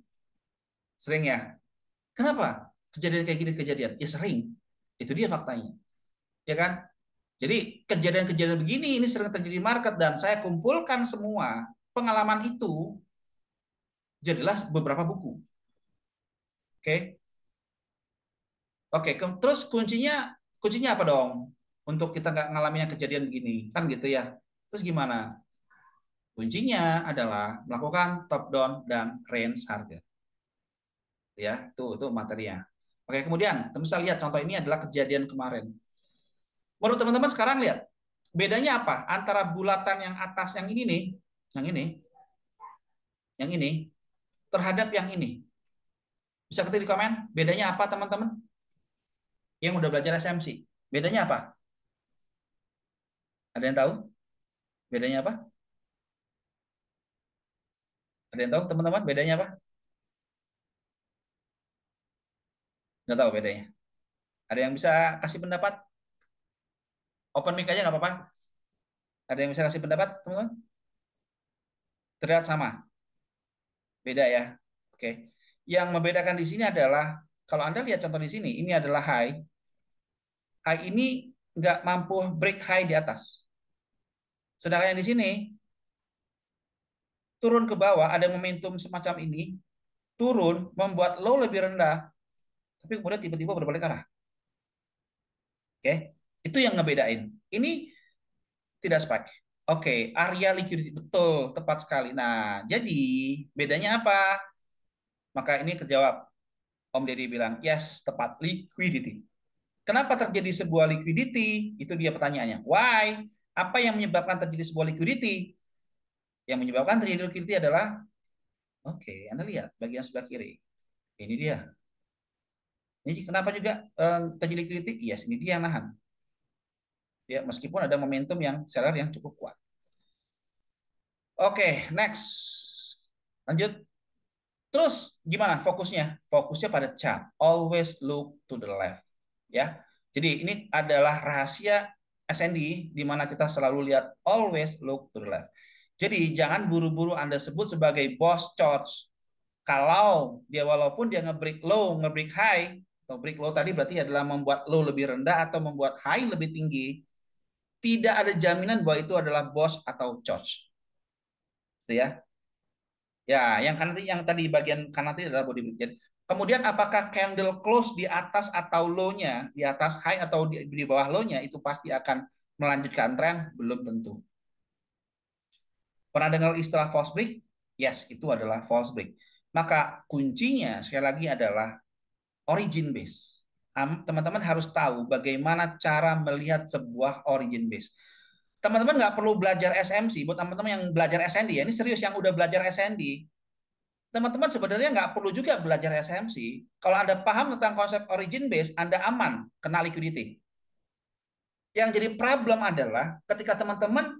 Sering ya. Kenapa? Kejadian kayak gini kejadian? Ya sering. Itu dia faktanya. Ya kan? Jadi kejadian-kejadian begini ini sering terjadi di market dan saya kumpulkan semua pengalaman itu jadilah beberapa buku. Oke. Oke, terus kuncinya apa dong? Untuk kita nggak ngalamin yang kejadian begini, kan gitu ya. Terus gimana? Kuncinya adalah melakukan top down dan range harga. Ya, itu materinya. Oke, kemudian teman bisa lihat contoh ini adalah kejadian kemarin. Menurut teman-teman sekarang lihat bedanya apa antara bulatan yang atas yang ini nih, yang ini, yang ini terhadap yang ini. Bisa ketik di komen, bedanya apa teman-teman? Yang udah belajar SMC. Bedanya apa? Ada yang tahu? Bedanya apa? Ada yang tahu teman-teman bedanya apa? Nggak tahu bedanya. Ada yang bisa kasih pendapat? Open mic aja nggak apa-apa. Ada yang bisa kasih pendapat, teman-teman? Terlihat sama? Beda ya. Oke. Yang membedakan di sini adalah kalau Anda lihat contoh di sini, ini adalah high. High ini nggak mampu break high di atas. Sedangkan yang di sini turun ke bawah ada momentum semacam ini, turun membuat low lebih rendah, tapi kemudian tiba-tiba berbalik arah. Oke, itu yang ngebedain. Ini tidak spike. Oke, area liquidity betul, tepat sekali. Nah, jadi bedanya apa? Maka ini terjawab. Om Deddy bilang, yes, tepat, liquidity. Kenapa terjadi sebuah liquidity? Itu dia pertanyaannya. Why? Apa yang menyebabkan terjadi sebuah liquidity? Yang menyebabkan terjadi liquidity adalah, oke, Anda lihat bagian sebelah kiri. Ini dia. Ini kenapa juga terjadi liquidity? Yes, ini dia yang nahan. Ya, meskipun ada momentum yang seller yang cukup kuat. Oke, next. Lanjut. Terus gimana fokusnya? Fokusnya pada chart. Always look to the left. Ya. Jadi ini adalah rahasia SND di mana kita selalu lihat always look to the left. Jadi jangan buru-buru Anda sebut sebagai boss charts. Kalau dia walaupun dia nge-break low, nge-break high, atau break low tadi berarti adalah membuat low lebih rendah atau membuat high lebih tinggi, tidak ada jaminan bahwa itu adalah boss atau charge. Itu ya. Ya, yang tadi bagian kanan tadi adalah body break. Kemudian apakah candle close di atas atau low-nya, di atas high atau di bawah low-nya itu pasti akan melanjutkan tren? Belum tentu. Pernah dengar istilah false break? Yes, itu adalah false break. Maka kuncinya sekali lagi adalah origin base. Teman-teman harus tahu bagaimana cara melihat sebuah origin base. Teman-teman nggak perlu belajar SMC. Buat teman-teman yang belajar SND, ya ini serius yang udah belajar SND, teman-teman sebenarnya nggak perlu juga belajar SMC. Kalau Anda paham tentang konsep origin base, Anda aman kena liquidity. Yang jadi problem adalah ketika teman-teman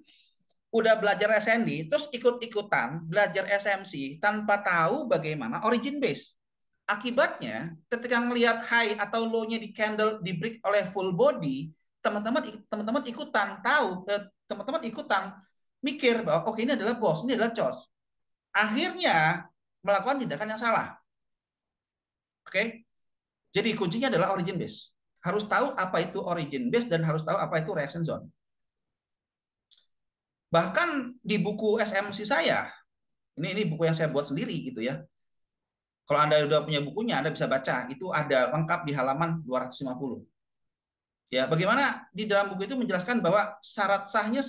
udah belajar SND, terus ikut-ikutan belajar SMC tanpa tahu bagaimana origin base. Akibatnya, ketika melihat high atau low-nya di candle di break oleh full body, teman-teman ikutan tahu, teman-teman ikutan mikir bahwa oke, ini adalah boss, ini adalah chos. Akhirnya melakukan tindakan yang salah. Oke. Jadi kuncinya adalah origin base. Harus tahu apa itu origin base dan harus tahu apa itu reaction zone. Bahkan di buku SMC saya, ini buku yang saya buat sendiri gitu ya. Kalau Anda sudah punya bukunya, Anda bisa baca. Itu ada lengkap di halaman 250. Ya, bagaimana di dalam buku itu menjelaskan bahwa syarat sahnya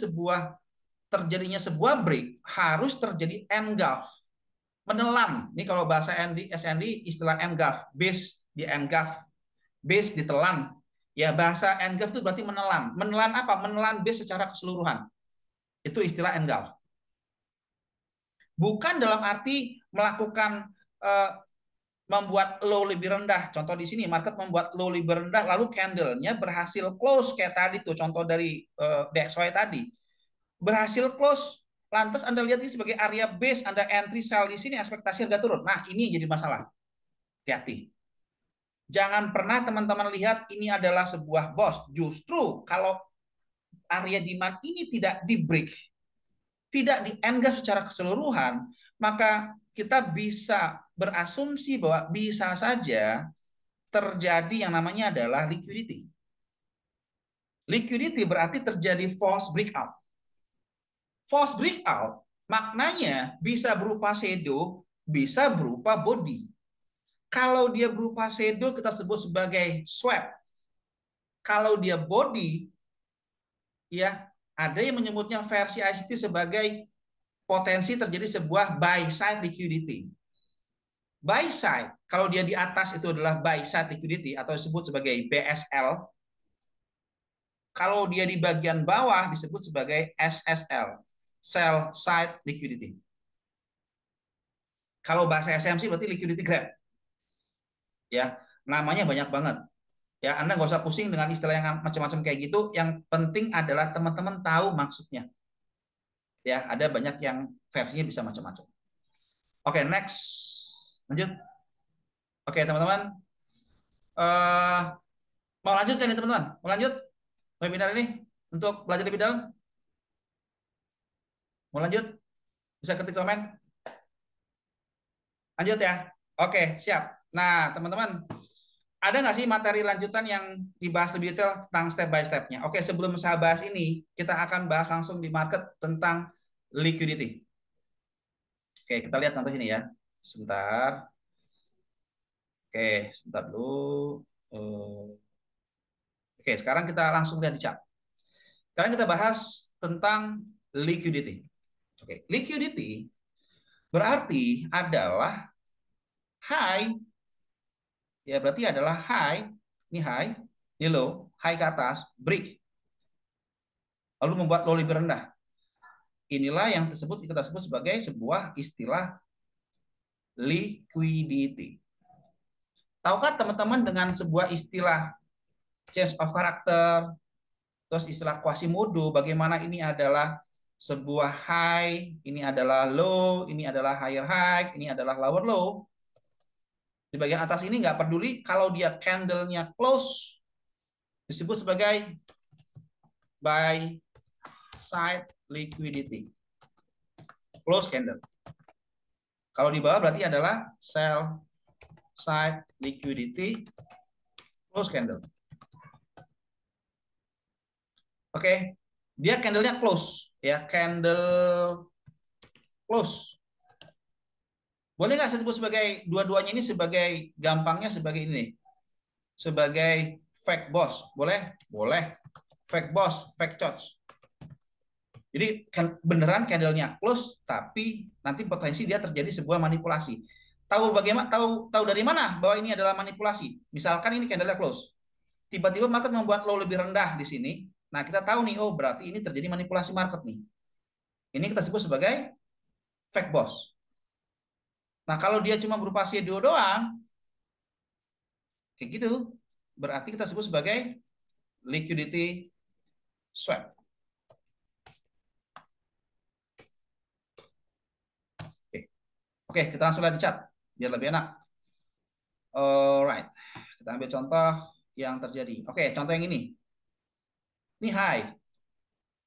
terjadinya sebuah break harus terjadi engulf, menelan. Ini kalau bahasa SND istilah engulf, base di engulf, base ditelan. Ya, bahasa engulf itu berarti menelan. Menelan apa? Menelan base secara keseluruhan. Itu istilah engulf. Bukan dalam arti melakukan membuat low lebih rendah. Contoh di sini market membuat low lebih rendah lalu candle-nya berhasil close kayak tadi tuh contoh dari DXY tadi. Berhasil close, lantas Anda lihat ini sebagai area base, Anda entry sell di sini ekspektasi harga turun. Nah, ini jadi masalah. Hati-hati. Jangan pernah teman-teman lihat ini adalah sebuah boss. Justru kalau area demand ini tidak di break, tidak di engage secara keseluruhan, maka kita bisa berasumsi bahwa bisa saja terjadi yang namanya adalah liquidity. Liquidity berarti terjadi false breakout. False breakout maknanya bisa berupa shadow, bisa berupa body. Kalau dia berupa shadow kita sebut sebagai swept. Kalau dia body, ya ada yang menyebutnya versi ICT sebagai potensi terjadi sebuah buy side liquidity. Buy side, kalau dia di atas itu adalah buy side liquidity atau disebut sebagai BSL. Kalau dia di bagian bawah disebut sebagai SSL, sell side liquidity. Kalau bahasa SMC berarti liquidity grab. Ya, namanya banyak banget. Ya, Anda nggak usah pusing dengan istilah yang macam-macam kayak gitu. Yang penting adalah teman-teman tahu maksudnya. Ya, ada banyak yang versinya bisa macam-macam. Oke, next. Lanjut. Oke, teman-teman. Eh, mau lanjut kan nih, teman-teman? Mau lanjut webinar ini untuk belajar lebih dalam? Mau lanjut? Bisa ketik komen. Lanjut ya. Oke, siap. Nah, teman-teman, ada nggak sih materi lanjutan yang dibahas lebih detail tentang step by step-nya? Oke, sebelum saya bahas ini, kita akan bahas langsung di market tentang liquidity. Oke, kita lihat contoh ini ya. Sebentar. Oke, sebentar dulu. Oke, sekarang kita langsung lihat di chart. Sekarang kita bahas tentang liquidity. Oke, liquidity berarti adalah high, ya berarti adalah high, ini low, high ke atas, break, lalu membuat low lebih rendah. Inilah yang kita sebut sebagai sebuah istilah liquidity. Tahukah teman-teman dengan sebuah istilah change of character, terus istilah Quasimodo, bagaimana ini adalah sebuah high, ini adalah low, ini adalah higher high, ini adalah lower low. Di bagian atas ini nggak peduli kalau dia candle-nya close, disebut sebagai buy side liquidity. Close candle. Kalau di bawah berarti adalah sell side liquidity, close candle. Oke, dia candle-nya close, ya candle close. Boleh nggak saya sebut sebagai dua-duanya ini sebagai gampangnya sebagai ini, sebagai fake boss, boleh? Boleh. Fake boss, fake charge. Jadi beneran candle-nya close, tapi nanti potensi dia terjadi sebuah manipulasi. Tahu bagaimana? Tahu dari mana bahwa ini adalah manipulasi? Misalkan ini candle-nya close, tiba-tiba market membuat low lebih rendah di sini. Nah kita tahu nih, oh berarti ini terjadi manipulasi market nih. Ini kita sebut sebagai fake boss. Nah kalau dia cuma berupa shadow doang, kayak gitu, berarti kita sebut sebagai liquidity swap. Oke, kita langsung lihat di chat biar lebih enak. Alright, kita ambil contoh yang terjadi. Oke, contoh yang ini. Ini high.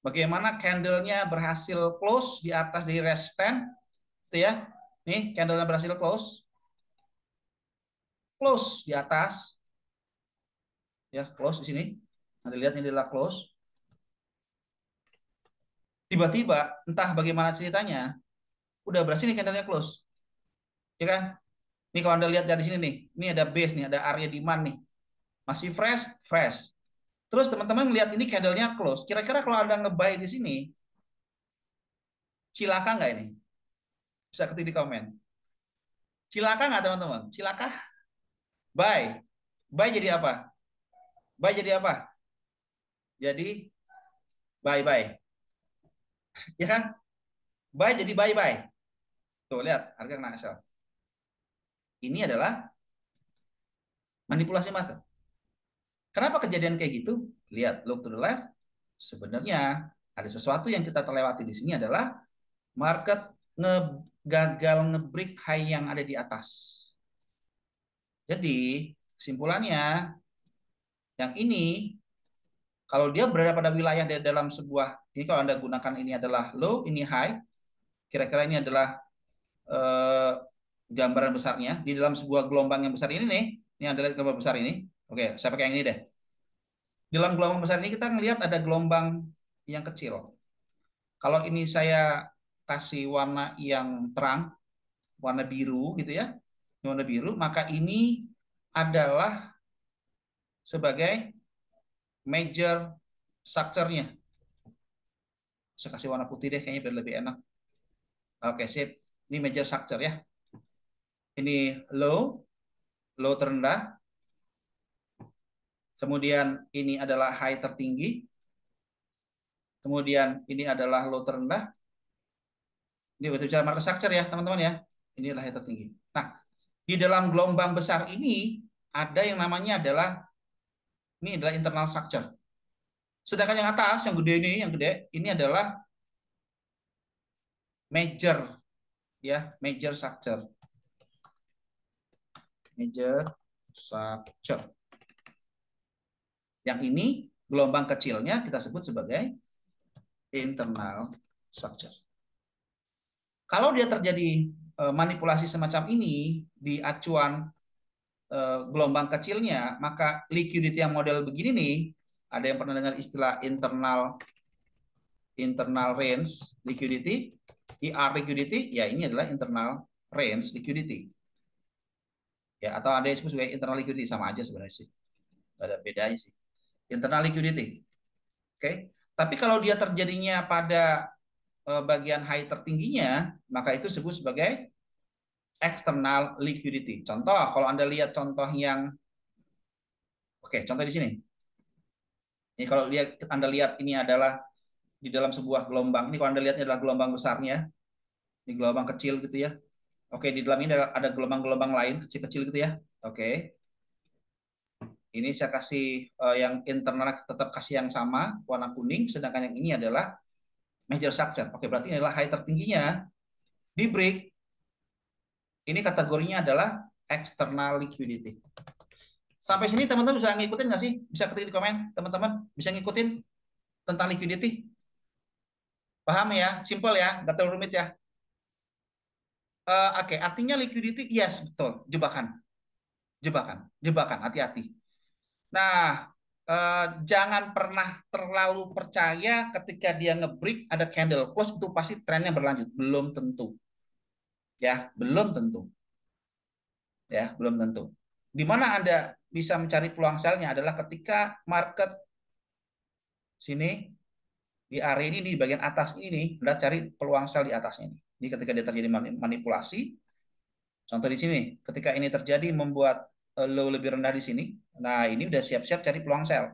Bagaimana candle-nya berhasil close di atas dari resisten, itu ya. Nih, candle-nya berhasil close. Close di atas. Ya, close di sini. Nanti lihat ini adalah close. Tiba-tiba, entah bagaimana ceritanya, udah berhasil nih candle-nya close. Ya kan? Ini kalau Anda lihat dari sini nih, ini ada base nih, ada area demand nih. Masih fresh, fresh. Terus teman-teman melihat ini candle-nya close. Kira-kira kalau Anda nge-buy di sini, cilaka nggak ini? Bisa ketik di komen. Cilaka nggak teman-teman? Cilaka? Buy. Buy jadi apa? Buy jadi apa? Jadi buy. Ya kan? Buy jadi buy. Tuh, lihat harga kena sell. Ini adalah manipulasi market. Kenapa kejadian kayak gitu? Lihat, look to the left. Sebenarnya ada sesuatu yang kita terlewati di sini adalah market gagal nge-break high yang ada di atas. Jadi, kesimpulannya yang ini kalau dia berada pada wilayah di dalam sebuah, ini kalau Anda gunakan ini adalah low, ini high, kira-kira ini adalah gambaran besarnya di dalam sebuah gelombang yang besar ini nih, ini adalah gelombang besar ini. Oke, saya pakai yang ini deh. Di dalam gelombang besar ini kita melihat ada gelombang yang kecil. Kalau ini saya kasih warna yang terang, warna biru gitu ya, Ini warna biru, maka ini adalah sebagai major structure-nya. Saya kasih warna putih deh kayaknya biar lebih enak. Oke, sip. Ini major structure ya. Ini low terendah. Kemudian ini adalah high tertinggi. Kemudian ini adalah low terendah. Ini bicara market structure ya, teman-teman ya. Ini adalah high tertinggi. Nah, di dalam gelombang besar ini ada yang namanya adalah ini adalah internal structure. Sedangkan yang atas, yang gede ini adalah major ya, major structure. Major structure. Yang ini gelombang kecilnya kita sebut sebagai internal structure. Kalau dia terjadi manipulasi semacam ini di acuan gelombang kecilnya, maka liquidity yang model begini nih, ada yang pernah dengar istilah internal range liquidity, IR liquidity, ya ini adalah internal range liquidity. Ya, atau ada yang disebut sebagai internal liquidity, sama aja sebenarnya sih. Nggak ada bedanya sih. Internal liquidity. Oke. Tapi kalau dia terjadinya pada bagian high tertingginya, maka itu disebut sebagai external liquidity. Contoh, kalau Anda lihat contoh yang contoh di sini. Ini kalau Anda lihat ini adalah di dalam sebuah gelombang. Ini kalau Anda lihat ini adalah gelombang besarnya. Ini gelombang kecil gitu ya. Oke, di dalam ini ada gelombang-gelombang lain kecil-kecil gitu ya. Oke. Ini saya kasih yang internal tetap kasih yang sama, warna kuning, sedangkan yang ini adalah major structure. Oke, berarti ini adalah high tertingginya di break. Ini kategorinya adalah external liquidity. Sampai sini teman-teman bisa ngikutin nggak sih? Bisa ketik di komen, teman-teman bisa ngikutin tentang liquidity? Paham ya? Simple ya, nggak terlalu rumit ya. Oke, artinya liquidity, yes, betul, jebakan, hati-hati. Nah, jangan pernah terlalu percaya ketika dia nge-break ada candle close itu pasti trennya berlanjut. Belum tentu. Ya, belum tentu. Ya, belum tentu. Di mana Anda bisa mencari peluang sell-nya adalah ketika market sini di area ini di bagian atas ini, Anda cari peluang sell di atasnya ini. Ini ketika dia terjadi manipulasi. Contoh di sini, ketika ini terjadi membuat low lebih rendah di sini. Nah, ini udah siap-siap cari peluang sell.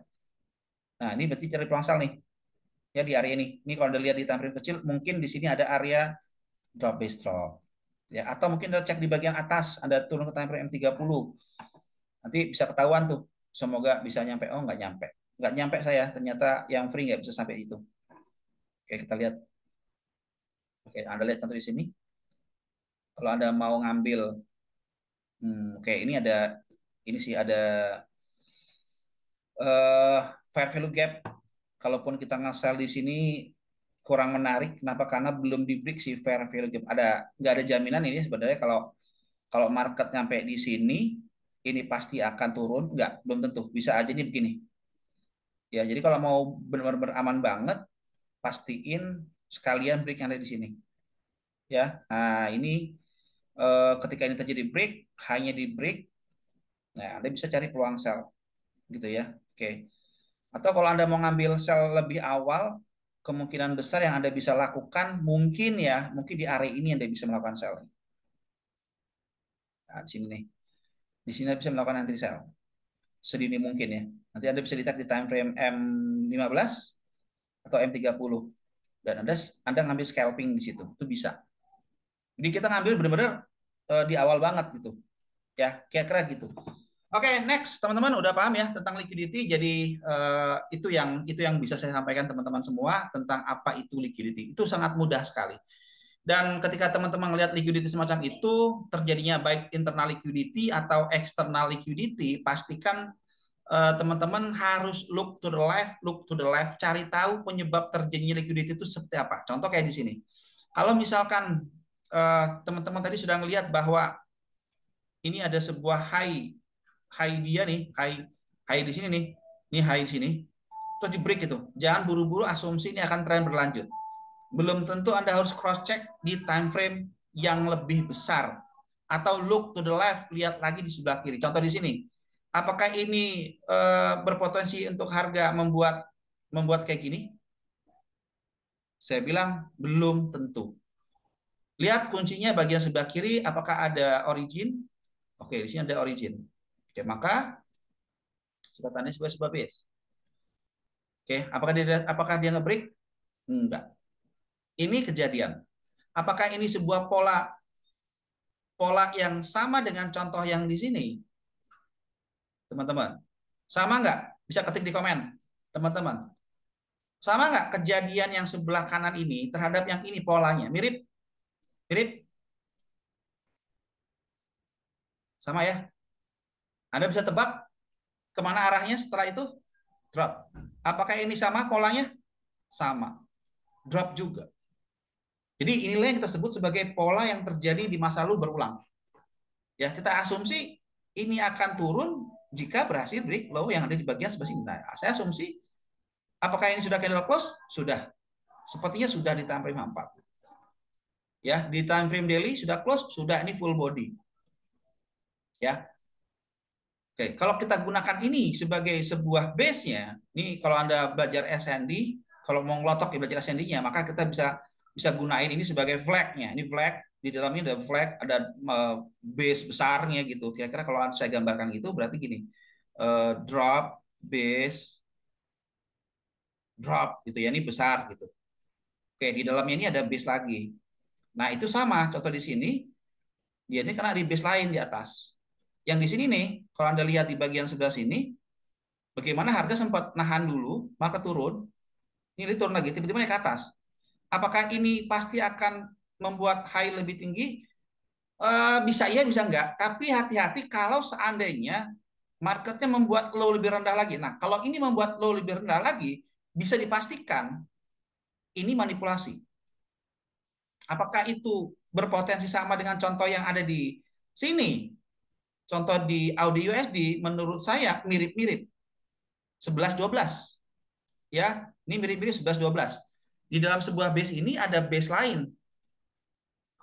Nah, ini berarti cari peluang sell nih. Ya di area ini. Ini kalau Anda lihat di time frame kecil, mungkin di sini ada area drop base drop. Ya, atau mungkin Anda cek di bagian atas, Anda turun ke time frame M30. Nanti bisa ketahuan tuh. Semoga bisa nyampe. Oh, nggak nyampe. Nggak nyampe saya. Ternyata yang free nggak bisa sampai itu. Oke, kita lihat. Oke, Anda lihat contoh di sini. Kalau Anda mau ngambil, oke, ini sih ada fair value gap. Kalaupun kita nge-sell di sini kurang menarik. Kenapa? Karena belum di break si fair value gap. Nggak ada jaminan ini sebenarnya kalau market nyampe di sini ini pasti akan turun. Nggak, belum tentu. Bisa aja nih begini. Ya, jadi kalau mau benar-benar aman banget, pastiin sekalian break yang ada di sini. Ya, nah ini ketika ini terjadi break, hanya di break, nah Anda bisa cari peluang sell, gitu ya. Oke. Atau kalau Anda mau ngambil sell lebih awal, kemungkinan besar yang Anda bisa lakukan mungkin di area ini Anda bisa melakukan sell. Nah, di sini nih. Di sini Anda bisa melakukan entry sell. Sedini mungkin ya. Nanti Anda bisa lihat di time frame M15 atau M30. Dan Anda ngambil scalping di situ. Itu bisa. Jadi kita ngambil benar-benar di awal banget gitu. Ya, kira-kira gitu. Oke, next teman-teman udah paham ya tentang liquidity. Jadi itu yang bisa saya sampaikan teman-teman semua tentang apa itu liquidity. Itu sangat mudah sekali. Dan ketika teman-teman melihat liquidity semacam itu terjadinya baik internal liquidity atau external liquidity, pastikan teman-teman harus look to the left, cari tahu penyebab terjadinya liquidity itu seperti apa. Contoh kayak di sini. Kalau misalkan teman-teman tadi sudah melihat bahwa ini ada sebuah high dia nih, high di sini nih. Ini high di sini. Terus di break itu. Jangan buru-buru asumsi ini akan tren berlanjut. Belum tentu Anda harus cross check di time frame yang lebih besar. Atau look to the left, lihat lagi di sebelah kiri. Contoh di sini. Apakah ini berpotensi untuk harga membuat kayak gini? Saya bilang belum tentu. Lihat kuncinya bagian sebelah kiri, apakah ada origin? Oke, di sini ada origin. Oke, maka kita tanya sebuah base. Oke, apakah dia nge-break? Enggak. Ini kejadian. Apakah ini sebuah pola yang sama dengan contoh yang di sini? Teman-teman. Sama nggak? Bisa ketik di komen. Teman-teman. Sama nggak kejadian yang sebelah kanan ini terhadap yang ini polanya? Mirip? Mirip? Sama ya? Anda bisa tebak kemana arahnya setelah itu? Drop. Apakah ini sama polanya? Sama. Drop juga. Jadi inilah yang kita sebut sebagai pola yang terjadi di masa lalu berulang. Ya, kita asumsi ini akan turun jika berhasil break low yang ada di bagian sebelah sini. Nah, saya asumsi apakah ini sudah candle close? Sudah. Sepertinya sudah di time frame 4. Ya, di time frame daily sudah close, sudah ini full body. Ya. Oke, kalau kita gunakan ini sebagai sebuah base-nya, ini kalau Anda belajar SND, kalau mau ngelotok ya belajar SND-nya, maka kita bisa gunain ini sebagai flag-nya. Ini flag, di dalamnya ada flag, ada base besarnya gitu. Kira-kira kalau saya gambarkan gitu berarti gini. Drop, base, drop gitu ya, ini besar gitu. Oke, di dalamnya ini ada base lagi. Nah, itu sama contoh di sini, dia ini kena di base lain di atas. Yang di sini nih, kalau Anda lihat di bagian sebelah sini, bagaimana harga sempat nahan dulu, maka turun, ini turun lagi, tiba-tiba naik ke atas. Apakah ini pasti akan membuat high lebih tinggi? Bisa iya, bisa enggak. Tapi hati-hati kalau seandainya marketnya membuat low lebih rendah lagi. Nah, kalau ini membuat low lebih rendah lagi, bisa dipastikan ini manipulasi. Apakah itu berpotensi sama dengan contoh yang ada di sini? Contoh di Audi USD menurut saya mirip-mirip. 11-12. Ya, ini mirip-mirip 11-12. Di dalam sebuah base ini ada base lain.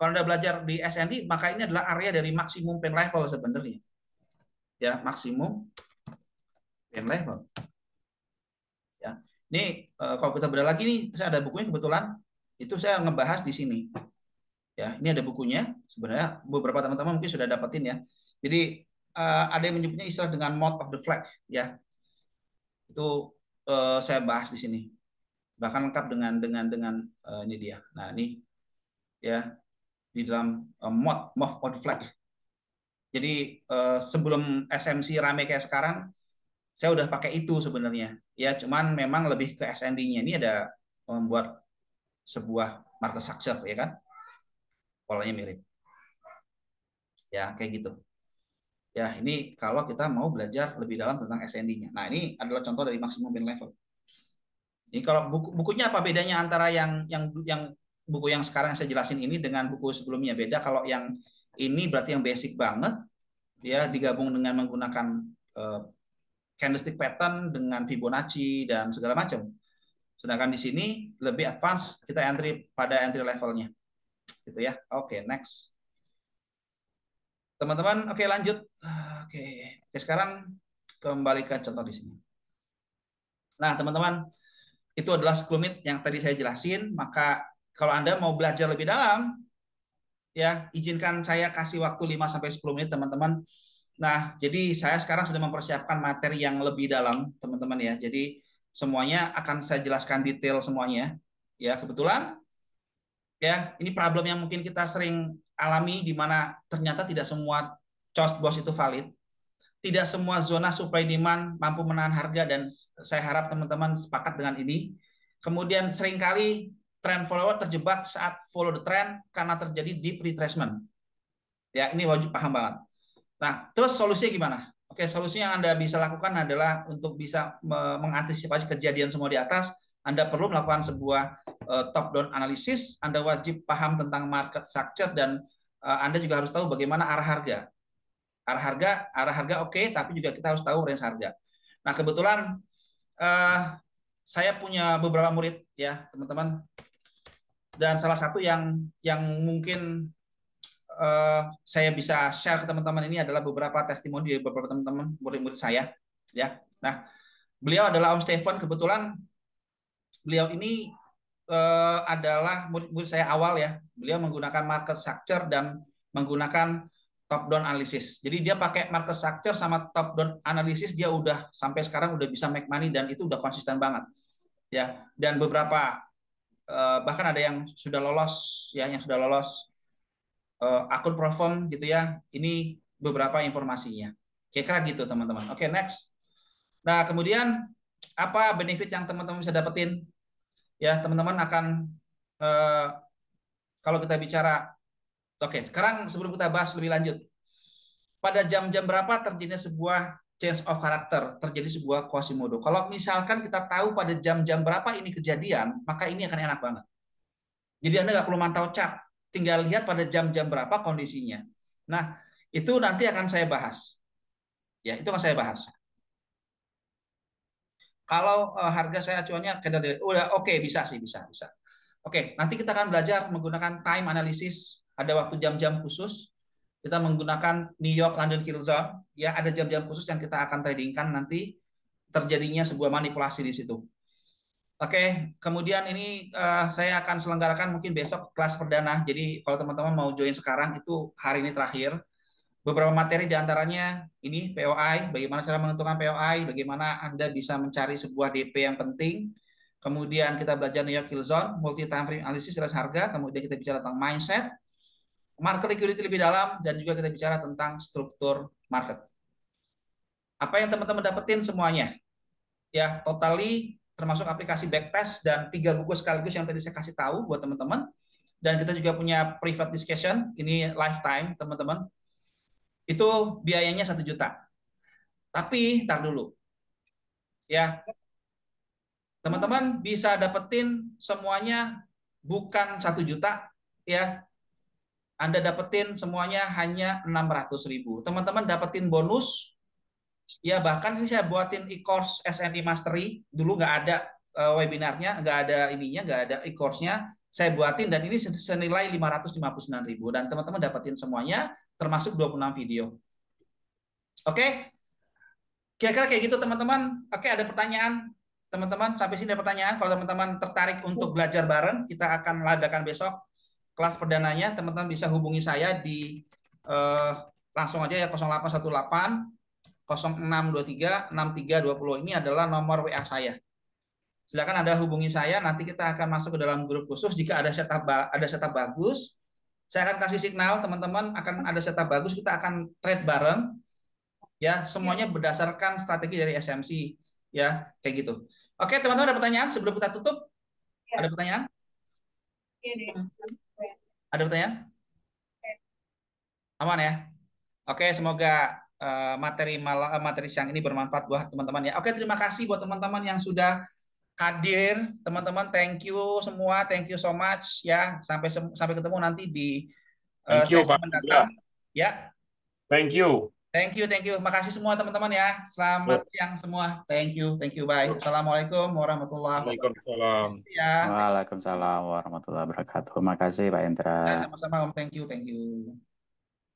Kalau Anda belajar di SND, maka ini adalah area dari maksimum pain level sebenarnya. Ya, maksimum pain level. Ya. Ini kalau kita beda lagi nih, saya ada bukunya kebetulan, itu saya ngebahas di sini. Ya, ini ada bukunya. Sebenarnya beberapa teman-teman mungkin sudah dapetin ya. Jadi ada yang menyebutnya istilah dengan mode of the flag ya. Itu saya bahas di sini. Bahkan lengkap dengan ini dia. Nah, ini ya di dalam mode of the flag. Jadi sebelum SMC rame kayak sekarang, saya udah pakai itu sebenarnya. Ya, cuman memang lebih ke SND-nya. Ini ada membuat sebuah market structure ya kan. Polanya mirip. Ya, kayak gitu. Ya, ini kalau kita mau belajar lebih dalam tentang SND-nya. Nah, ini adalah contoh dari maximum pain level. Ini kalau bukunya apa bedanya antara yang buku yang sekarang saya jelasin ini dengan buku sebelumnya? Beda. Kalau yang ini berarti yang basic banget, ya digabung dengan menggunakan candlestick pattern dengan Fibonacci dan segala macam. Sedangkan di sini lebih advance, kita entry pada entry levelnya, gitu ya. Oke, next. Teman-teman, oke lanjut. Oke, sekarang kembali ke contoh di sini. Nah, teman-teman, itu adalah sekelumit yang tadi saya jelasin. Maka kalau Anda mau belajar lebih dalam, ya izinkan saya kasih waktu 5-10 menit, teman-teman. Nah, jadi saya sekarang sudah mempersiapkan materi yang lebih dalam, teman-teman ya. Jadi semuanya akan saya jelaskan detail semuanya. Ya, kebetulan ya, ini problem yang mungkin kita sering alami di mana ternyata tidak semua cost boss itu valid. Tidak semua zona supply demand mampu menahan harga dan saya harap teman-teman sepakat dengan ini. Kemudian seringkali trend follower terjebak saat follow the trend karena terjadi deep retracement. Ya, ini wajib paham banget. Nah, terus solusinya gimana? Oke, solusi yang Anda bisa lakukan adalah untuk bisa mengantisipasi kejadian semua di atas, Anda perlu melakukan sebuah top down analisis, Anda wajib paham tentang market structure dan Anda juga harus tahu bagaimana arah harga. Arah harga oke, tapi juga kita harus tahu range harga. Nah, kebetulan saya punya beberapa murid ya, teman-teman. Dan salah satu yang mungkin saya bisa share ke teman-teman ini adalah beberapa testimoni dari beberapa teman-teman murid-murid saya, ya. Nah, beliau adalah Om Stephen. Kebetulan beliau ini adalah murid-murid saya awal ya. Beliau menggunakan market structure dan menggunakan top down analysis. Jadi dia pakai market structure sama top down analysis, dia udah sampai sekarang udah bisa make money dan itu udah konsisten banget. Ya, dan beberapa bahkan ada yang sudah lolos ya, yang sudah lolos akun perform gitu ya. Ini beberapa informasinya. Kira-kira gitu teman-teman. Oke, next. Nah, kemudian apa benefit yang teman-teman bisa dapetin? Ya, teman-teman akan kalau kita bicara, oke, sekarang sebelum kita bahas lebih lanjut, pada jam-jam berapa terjadinya sebuah change of character, terjadi sebuah Quasimodo. Kalau misalkan kita tahu pada jam-jam berapa ini kejadian, maka ini akan enak banget. Jadi Anda nggak perlu mantau chart, tinggal lihat pada jam-jam berapa kondisinya. Nah, itu nanti akan saya bahas. Ya, itu akan saya bahas. Kalau harga saya acuannya udah oke, bisa sih, bisa. Oke, nanti kita akan belajar menggunakan time analysis, ada waktu jam-jam khusus. Kita menggunakan New York London Kill Zone, ya ada jam-jam khusus yang kita akan tradingkan nanti terjadinya sebuah manipulasi di situ. Oke, kemudian ini saya akan selenggarakan mungkin besok kelas perdana. Jadi kalau teman-teman mau join sekarang itu hari ini terakhir. Beberapa materi diantaranya ini POI, bagaimana cara menentukan POI, bagaimana Anda bisa mencari sebuah DP yang penting. Kemudian kita belajar New York Kill Zone, multi time frame analysis ras harga. Kemudian kita bicara tentang mindset, market liquidity lebih dalam, dan juga kita bicara tentang struktur market. Apa yang teman-teman dapetin semuanya? Ya, totally termasuk aplikasi backtest dan 3 buku sekaligus yang tadi saya kasih tahu buat teman-teman. Dan kita juga punya private discussion, ini lifetime teman-teman. Itu biayanya 1 juta. Tapi tar dulu. Ya. Teman-teman bisa dapetin semuanya bukan 1 juta ya. Anda dapetin semuanya hanya 600.000. Teman-teman dapetin bonus ya, bahkan ini saya buatin e-course SNI Mastery. Dulu nggak ada webinarnya, nggak ada ininya, nggak ada e-course-nya. Saya buatin dan ini senilai 559.000 dan teman-teman dapetin semuanya termasuk 26 video. Oke, kira-kira kayak gitu teman-teman. Oke, ada pertanyaan teman-teman? Sampai sini ada pertanyaan. Kalau teman-teman tertarik untuk belajar bareng, kita akan adakan besok kelas perdananya. Teman-teman bisa hubungi saya di langsung aja ya 0818 0623 6320. Ini adalah nomor WA saya. Silakan Anda hubungi saya. Nanti kita akan masuk ke dalam grup khusus. Jika ada setup bagus, saya akan kasih signal teman-teman akan ada setup bagus. Kita akan trade bareng. Ya, semuanya berdasarkan strategi dari SMC ya, kayak gitu. Oke, teman-teman ada pertanyaan sebelum kita tutup? Ada pertanyaan? Ada pertanyaan? Aman ya? Oke, semoga materi siang ini bermanfaat buat teman-teman ya. Oke, terima kasih buat teman-teman yang sudah hadir. Teman-teman, thank you semua, thank you so much ya. Sampai ketemu nanti di sesi mendatang. Ya. Thank you. Thank you. Makasih semua teman-teman ya. Selamat siang semua. Thank you. Bye. Assalamualaikum warahmatullahi wabarakatuh. Waalaikumsalam. Ya. Waalaikumsalam warahmatullahi wabarakatuh. Makasih Pak Indra. Sama-sama Om. Thank you.